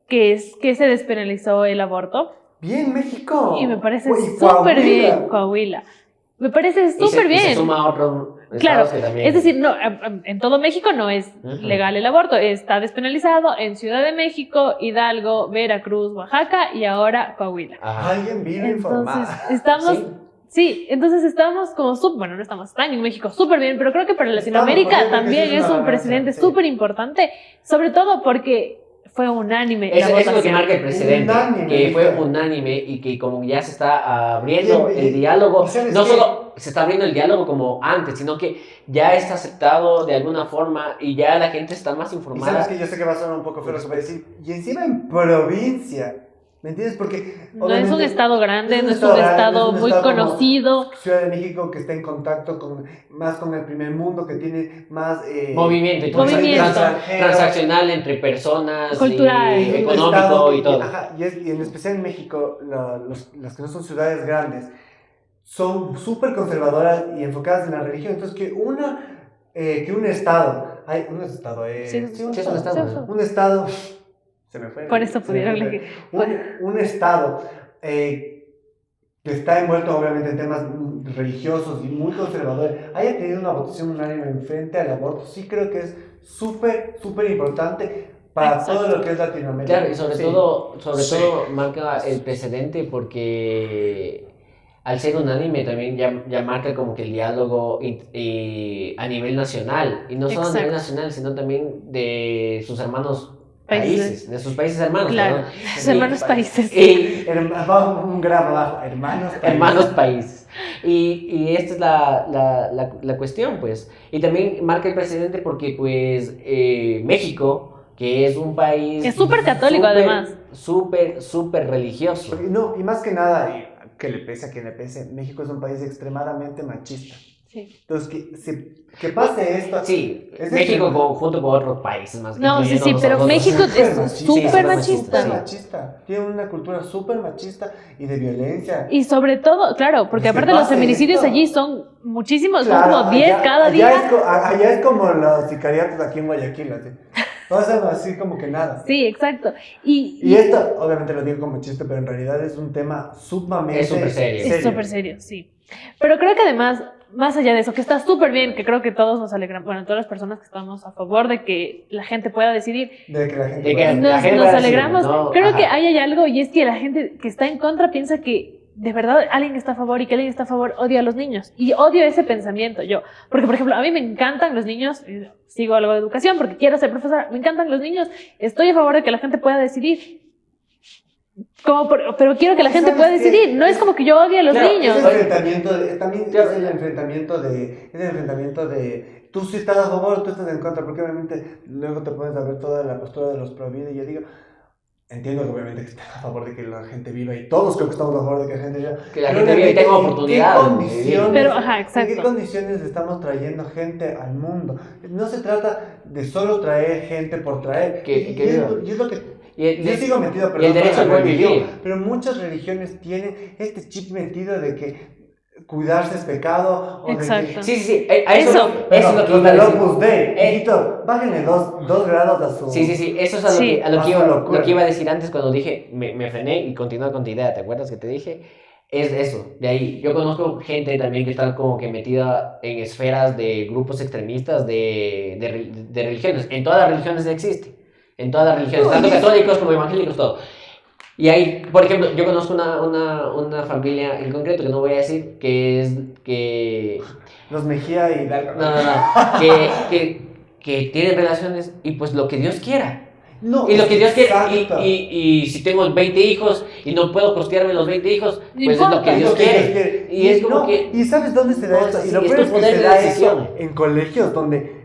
que es que se despenalizó el aborto. Bien, México. Y me parece Uy, súper Coahuila. bien, Coahuila. Me parece súper Y se bien. suma a otros Claro, estados que también. es decir, no, en todo México no es Ujú. legal el aborto, está despenalizado en Ciudad de México, Hidalgo, Veracruz, Oaxaca y ahora Coahuila. Ajá. Alguien vino Entonces, informada. estamos, Sí. sí, entonces estamos como bueno, no estamos tan en México súper bien, pero creo que para Latinoamérica porque creo que también sí es es una un ganancia, precedente sí. súper importante, sobre todo porque fue unánime la Eso es lo que votación. marca el precedente, Unánime, que fue ¿viste? unánime y que como ya se está abriendo Y- el diálogo, ¿y sabes no qué? solo se está abriendo el diálogo como antes, sino que ya está aceptado de alguna forma y ya la gente está más Y informada. sabes que yo sé que va a sonar un poco feo lo que voy a decir. Y encima en provincia. ¿Me entiendes? Porque No es un obviamente, estado grande, no es un grande, estado es un muy estado como conocido. Ciudad de México que está en contacto más con el primer mundo, que tiene más Movimiento y Movimiento. transaccional entre personas, Cultural. y Es un económico estado y todo. Ajá, y en especial en México, las que no son ciudades grandes son súper conservadoras y enfocadas en la religión. Entonces, que un estado, Sí, es un estado. un estado, se me fue. Por eso se me pudieron fue. elegir. Un estado que está envuelto obviamente en temas religiosos y muy conservadores, haya tenido una votación unánime en frente al aborto, sí creo que es súper, súper importante para Exacto. todo lo que es Latinoamérica. Claro, y sobre Sí. todo marca el precedente porque al ser unánime también ya marca como que el diálogo a nivel nacional, y no solo a nivel Exacto. nacional, sino también de sus hermanos Países. países, de sus países hermanos. Claro, perdón. los hermanos países. Y, Abajo, un gramo abajo, hermanos. hermanos países. Y esta es la cuestión, pues. Y también marca el precedente porque, pues, México, que es un país... Es súper católico, además. Súper religioso. No, y más que nada, y que le pese a quien le pese, México es un país extremadamente machista. Sí. Entonces, que pase esto. Sí, Es México extremo. junto con otros países más. No, sí, incluyendo sí, pero nosotros. México es súper súper machista. Súper sí. machista. Tiene una cultura súper machista y de violencia. Y sobre todo, claro, porque Que aparte los pase feminicidios esto. allí son muchísimos, Claro, son como 10 cada allá día. allá es como los sicariatos aquí en Guayaquil, así. Pasan así como que nada. Sí, exacto. Y esto, obviamente lo digo como chiste, pero en realidad es un tema sumamente Es súper serio. es súper serio, sí. Pero creo que además, más allá de eso, que está súper bien, que creo que todos nos alegramos, bueno, todas las personas que estamos a favor de que la gente pueda decidir, De que la gente... De que pueda- la gente nos pueda decidir, alegramos. ¿no? Creo Ajá. que ahí hay algo y es que la gente que está en contra piensa que de verdad alguien que está a favor y que alguien está a favor odia a los niños. Y odio ese pensamiento yo. Porque, por ejemplo, a mí me encantan los niños, sigo algo de educación porque quiero ser profesora, me encantan los niños, estoy a favor de que la gente pueda decidir. Pero quiero que la gente pueda decidir. No es como que yo odie a los Claro, niños. Es el enfrentamiento también Claro. es el enfrentamiento de tú sí estás a favor o tú estás en contra, porque obviamente luego te pones a ver toda la postura de los pro vida y yo digo, entiendo que obviamente que están a favor de que la gente viva y todos creo que estamos a favor de que la gente viva. Que la Pero gente viva y tenga realmente, oportunidad. ¿en qué condiciones, Pero, ajá, ¿en qué exacto. condiciones estamos trayendo gente al mundo? No se trata de solo traer gente por traer. Que Y es lo que Y yo sigo metido, y el derecho en a la buen religión, vivir. pero muchas religiones tienen este chip metido de que cuidarse es pecado o Exacto. de que... Sí, sí, sí. A eso, Eso. eso es lo que los iba a del decir. Opus Dei, hijito, bájenle dos grados a su... Sí, sí, sí. Eso es a lo Sí. que, a lo A que su iba, locura. lo que iba a decir antes cuando dije, me frené y continúa con tu idea. ¿Te acuerdas que te dije? Es eso, de ahí. Yo conozco gente también que está como que metida en esferas de grupos extremistas de religiones. En todas las religiones existe. En todas las religiones, tanto católicos como evangélicos, todo. Y ahí, por ejemplo, yo conozco una familia en concreto que no voy a decir, que es que... Los Mejía y Hidalgo. No, que tienen relaciones y pues lo que Dios quiera. No, Y lo que Dios quiera. exacto. Y si tengo 20 hijos y no puedo costearme los 20 hijos, No pues es lo importa. que Es Dios lo que quiere. Y es como no, que... ¿y sabes dónde se da No, esto? sí, Y lo es peor tu es que poder se de da decisión. eso en colegios donde...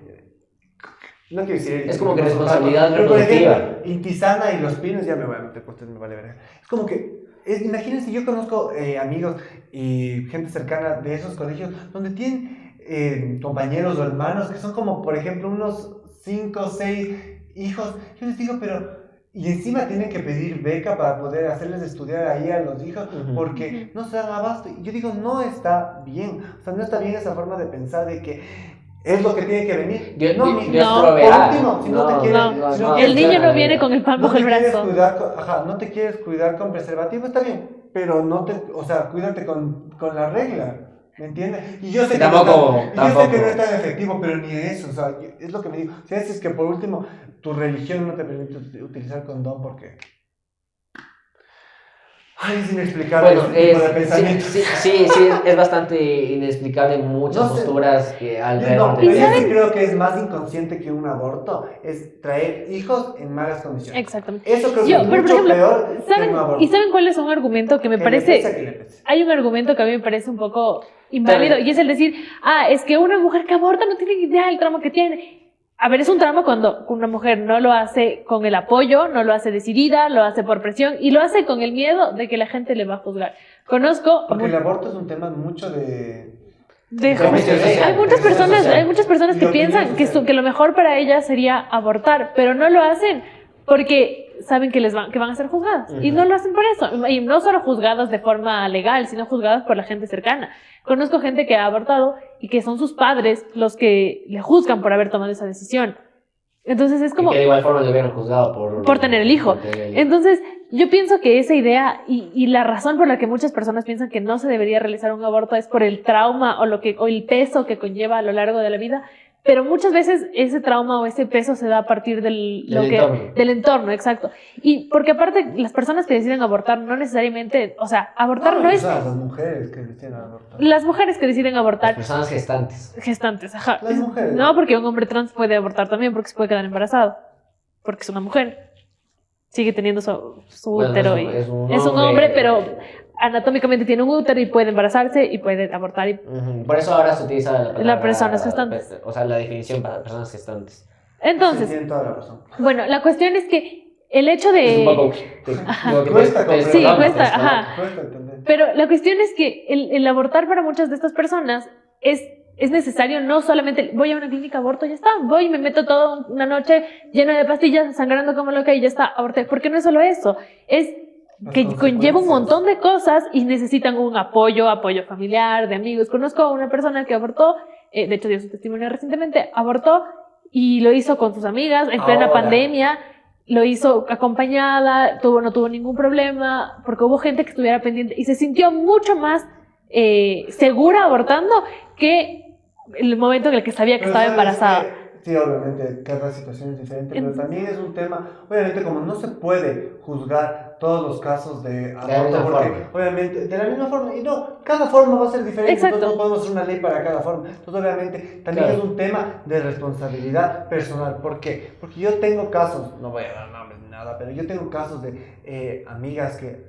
No quiero decir... Es como que responsabilidad pero, por reproductiva. ejemplo, Intisana y Los Pinos, ya me voy a meter con ustedes, me vale verga. Es como que... imagínense, yo conozco amigos y gente cercana de esos colegios donde tienen compañeros o hermanos que son como, por ejemplo, unos 5 o 6 hijos. Yo les digo, pero... Y encima tienen que pedir beca para poder hacerles estudiar ahí a los hijos porque no se dan abasto. Y yo digo, no está bien. O sea, no está bien esa forma de pensar de que es lo que tiene que venir. Dios, no, Dios no. proveerá. por último, si no te quieres... no, si no El quieres niño cuidar- no viene con el pan no bajo te el quieres brazo. cuidar no te quieres cuidar con preservativo, está bien, pero no te, o sea, cuídate con la regla, ¿me entiendes? Y yo sé que Tampoco, yo sé tampoco. que no es tan efectivo, pero ni eso, o sea, es lo que me digo. Si es que por último tu religión no te permite utilizar condón porque... Ay, es inexplicable Bueno, este tipo de pensamiento. sí, es bastante inexplicable muchas No sé. posturas que No, alrededor pero de yo saben? sí creo que es más inconsciente que un aborto, es traer hijos en malas condiciones. Exactamente. Eso creo que Yo, es pero mucho por ejemplo, peor que un ¿saben, aborto. ¿y saben cuál es un argumento que me Que parece... le pese, que le pese. Hay un argumento que a mí me parece un poco inválido y es el decir, es que una mujer que aborta no tiene idea del trauma que tiene. A ver, es un trauma cuando una mujer no lo hace con el apoyo, no lo hace decidida, lo hace por presión y lo hace con el miedo de que la gente le va a juzgar. Conozco... Porque el aborto es un tema mucho de... Convicción social. Hay muchas personas, social. hay muchas personas Y que opinión piensan social. que lo mejor para ellas sería abortar, pero no lo hacen porque saben que que van a ser juzgadas. Y no lo hacen por eso. Y no solo juzgadas de forma legal, sino juzgadas por la gente cercana. Conozco gente que ha abortado y que son sus padres los que le juzgan por haber tomado esa decisión. Entonces es como... Y que de igual forma le hubieran juzgado por tener el hijo. por tener el hijo. Entonces, yo pienso que esa idea y la razón por la que muchas personas piensan que no se debería realizar un aborto es por el trauma o el peso que conlleva a lo largo de la vida. Pero muchas veces ese trauma o ese peso se da a partir del entorno, exacto. Y porque aparte las personas que deciden abortar no necesariamente, o sea, abortar no o es... sea, las mujeres que deciden abortar. Las mujeres que deciden Las abortar, personas gestantes. gestantes, ajá. Las mujeres. No, porque un hombre trans puede abortar también porque se puede quedar embarazado. Porque es una mujer. Sigue teniendo su Bueno, útero. es un es un hombre, hombre, pero anatómicamente tiene un útero y puede embarazarse y puede abortar. Por eso ahora se utiliza la palabra... personas gestantes. O sea, la definición para personas gestantes. Entonces, Sí, tienen toda la razón. bueno, la cuestión es que el hecho Es un poco... de... Cuesta comprender. Sí, perdón, cuesta, perdón. ajá. Cuesta entender. Pero la cuestión es que el abortar para muchas de estas personas es es necesario no solamente voy a una clínica, aborto, ya está, voy y me meto toda una noche llena de pastillas, sangrando como loca y ya está, aborté. Porque no es solo eso, es que conlleva un montón de cosas y necesitan un apoyo familiar, de amigos. Conozco a una persona que abortó, de hecho dio su testimonio recientemente, abortó y lo hizo con sus amigas en plena pandemia, lo hizo acompañada, no tuvo ningún problema, porque hubo gente que estuviera pendiente y se sintió mucho más segura abortando que el momento en el que sabía que estaba embarazada. Sí, obviamente, cada situación es diferente, pero también es un tema, obviamente como no se puede juzgar todos los casos de aborto, porque obviamente de la misma forma, y no, cada forma va a ser diferente, entonces no podemos hacer una ley para cada forma, entonces obviamente también es un tema de responsabilidad personal. ¿Por qué? Porque yo tengo casos, no voy a dar nombres ni nada, pero yo tengo casos de amigas que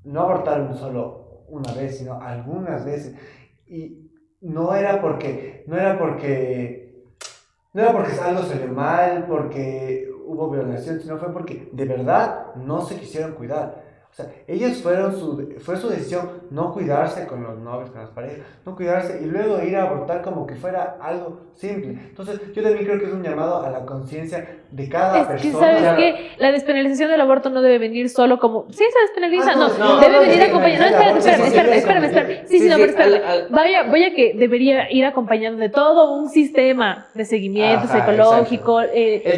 no abortaron solo una vez, sino algunas veces, y no era porque algo salió mal, porque hubo violación, sino fue porque de verdad no se quisieron cuidar. O sea, ellos fue su decisión no cuidarse con los novios, con las parejas, no cuidarse y luego ir a abortar como que fuera algo simple. Entonces, yo también creo que es un llamado a la conciencia de cada persona. Es que, ¿sabes qué? La despenalización del aborto no debe venir solo como... Sí, se despenaliza, debe venir acompañado... No, espérame. Sí, no, pero espérame. Vaya que debería ir acompañado de todo un sistema de seguimiento psicológico,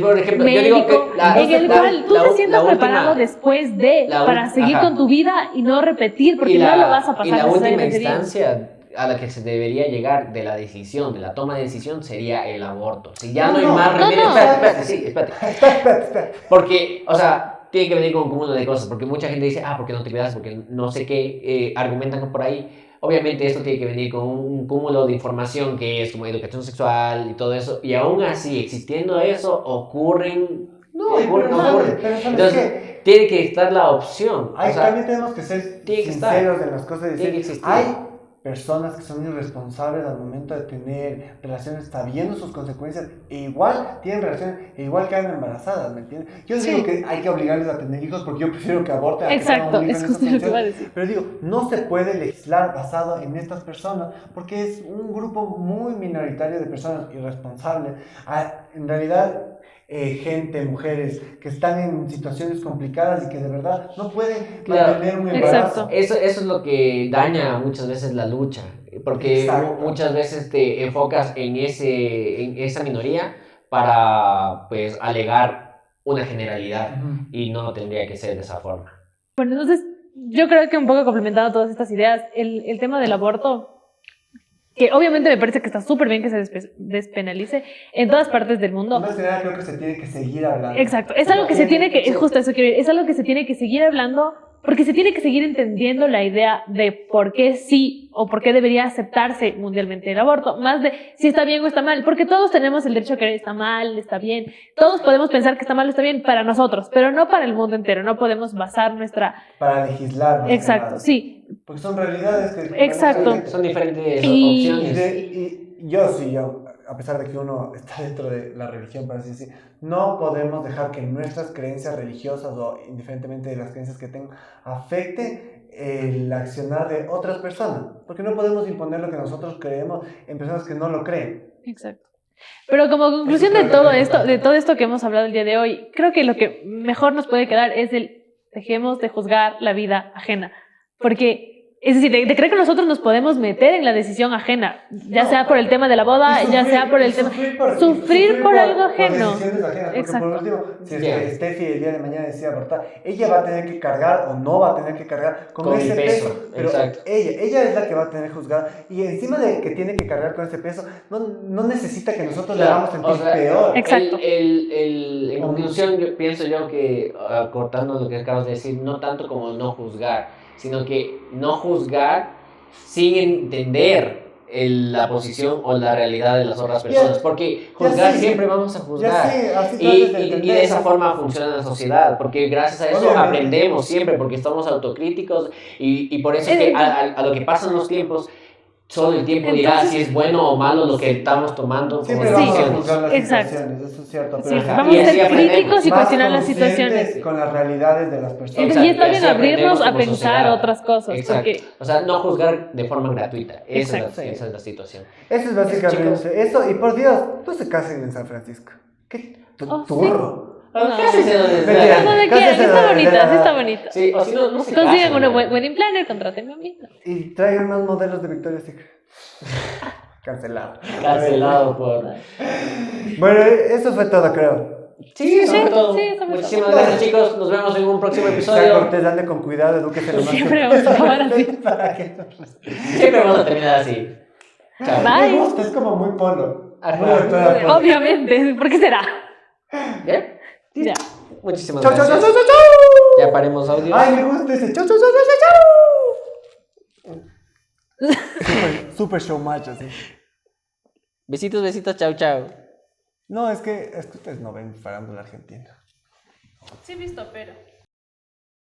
por ejemplo, médico, en el cual tú te sientas preparado después de... para seguir con tu vida y no repetir, porque no lo vas a pasar. Y la última instancia a la que se debería llegar de la decisión, de la toma de decisión, sería el aborto. Si ya no hay más remedio... Espérate. Porque, o sea, tiene que venir con un cúmulo de cosas, porque mucha gente dice, porque no te cuidas, porque no sé qué, argumentan por ahí. Obviamente esto tiene que venir con un cúmulo de información que es como educación sexual y todo eso, y aún así, existiendo eso, ocurren... No ocurre. Entonces, tiene que estar la opción. También tenemos que ser sinceros en las cosas y decir, hay personas que son irresponsables al momento de tener relaciones, sabiendo sus consecuencias, e igual tienen relaciones, e igual quedan embarazadas, ¿me entiendes? Yo digo que hay que obligarles a tener hijos porque yo prefiero que aborten. Exacto, es justo lo que iba a decir. Pero digo, no se puede legislar basado en estas personas porque es un grupo muy minoritario de personas irresponsables. En realidad... mujeres que están en situaciones complicadas y que de verdad no pueden mantener un embarazo. Eso es lo que daña muchas veces la lucha, porque muchas veces te enfocas en esa minoría para pues alegar una generalidad y no tendría que ser de esa forma. Bueno, entonces yo creo que un poco complementando todas estas ideas, el tema del aborto, que obviamente me parece que está súper bien que se despenalice en todas partes del mundo. Más que nada creo que se tiene que seguir hablando. Exacto, es algo que se tiene que, justo eso quiero decir, es algo que se tiene que seguir hablando porque se tiene que seguir entendiendo la idea de por qué sí o por qué debería aceptarse mundialmente el aborto, más de si está bien o está mal, porque todos tenemos el derecho a creer está mal, está bien, todos podemos pensar que está mal o está bien para nosotros, pero no para el mundo entero, no podemos basar nuestra... Para legislar. Exacto, sí. Porque son realidades que... Exacto. Son diferentes opciones. Y yo, a pesar de que uno está dentro de la religión, por así decir, no podemos dejar que nuestras creencias religiosas o indiferentemente de las creencias que tengan afecte el accionar de otras personas, porque no podemos imponer lo que nosotros creemos en personas que no lo creen. Exacto. Pero como conclusión de todo esto que hemos hablado el día de hoy, creo que lo que mejor nos puede quedar es dejemos de juzgar la vida ajena, porque es decir, de creer que nosotros nos podemos meter en la decisión ajena, ya sea por el tema de la boda, ya sea por el tema... Sufrir por algo ajeno. Por decisiones ajenas. Exacto. Por último, si Steffi el día de mañana decide abortar, ella va a tener que cargar o no va a tener que cargar con ese peso. Pero ella es la que va a tener que juzgar. Y encima de que tiene que cargar con ese peso, no necesita que nosotros le hagamos sentir peor. Exacto. En conclusión, pienso yo que, cortando lo que acabas de decir, no tanto como no juzgar, sino que no juzgar sin entender la posición o la realidad de las otras personas, porque juzgar siempre vamos a juzgar, y de esa forma funciona la sociedad, porque gracias a eso aprendemos siempre, porque estamos autocríticos, y por eso es que a lo que pasan los tiempos solo el tiempo dirá Entonces- si es bueno o malo lo que estamos tomando como Siempre vamos a decisiones. juzgar las Exacto. situaciones, eso es cierto. Sí, Pero Ajá. vamos Y a así ser aprendemos. críticos y más cuestionar las conscientes situaciones. con las realidades de las personas. Entonces, y está y bien así abrirnos aprendemos a como pensar sociedad. otras cosas, Exacto. porque- O sea, no juzgar de forma gratuita. Exacto. Esa es la situación. Eso es básicamente Chicos. eso. Y por Dios, no se casen en San Francisco. ¿Qué Oh, sí. turro? No. Cásese donde Mentira. sea. No, de Cásese sí está de bonita, la- sí está bonita. Sí, o si no, no se Consigan casen, una ¿no? wedding planner, contrátenme a mí. Y traigan más modelos de Victoria's Secret. Cancelado. Cancelado por... Bueno, eso fue todo, creo. Sí, eso Sí, fue todo. sí, eso fue Muchísimas todo. gracias, chicos. Nos vemos en un próximo Sea episodio. cortés, ande con cuidado, edúquese lo más Siempre que- vamos a acabar así. Para que Siempre vamos a terminar así. Chao. Bye. Me gusta, es como muy polo. Ajá. Muy doctora polo. Obviamente, ¿por qué será? ¿Bien? Ya. Muchísimas Chau, chau, chau, gracias. chau, chau, chau. Ya paremos audio. Ay, me gusta ese. Chau, chau, chau, chau, chau, chau. Super show match, así. Besitos, besitos, chao, chao. No, es que ustedes no ven farándula argentina. Sí, he visto, pero.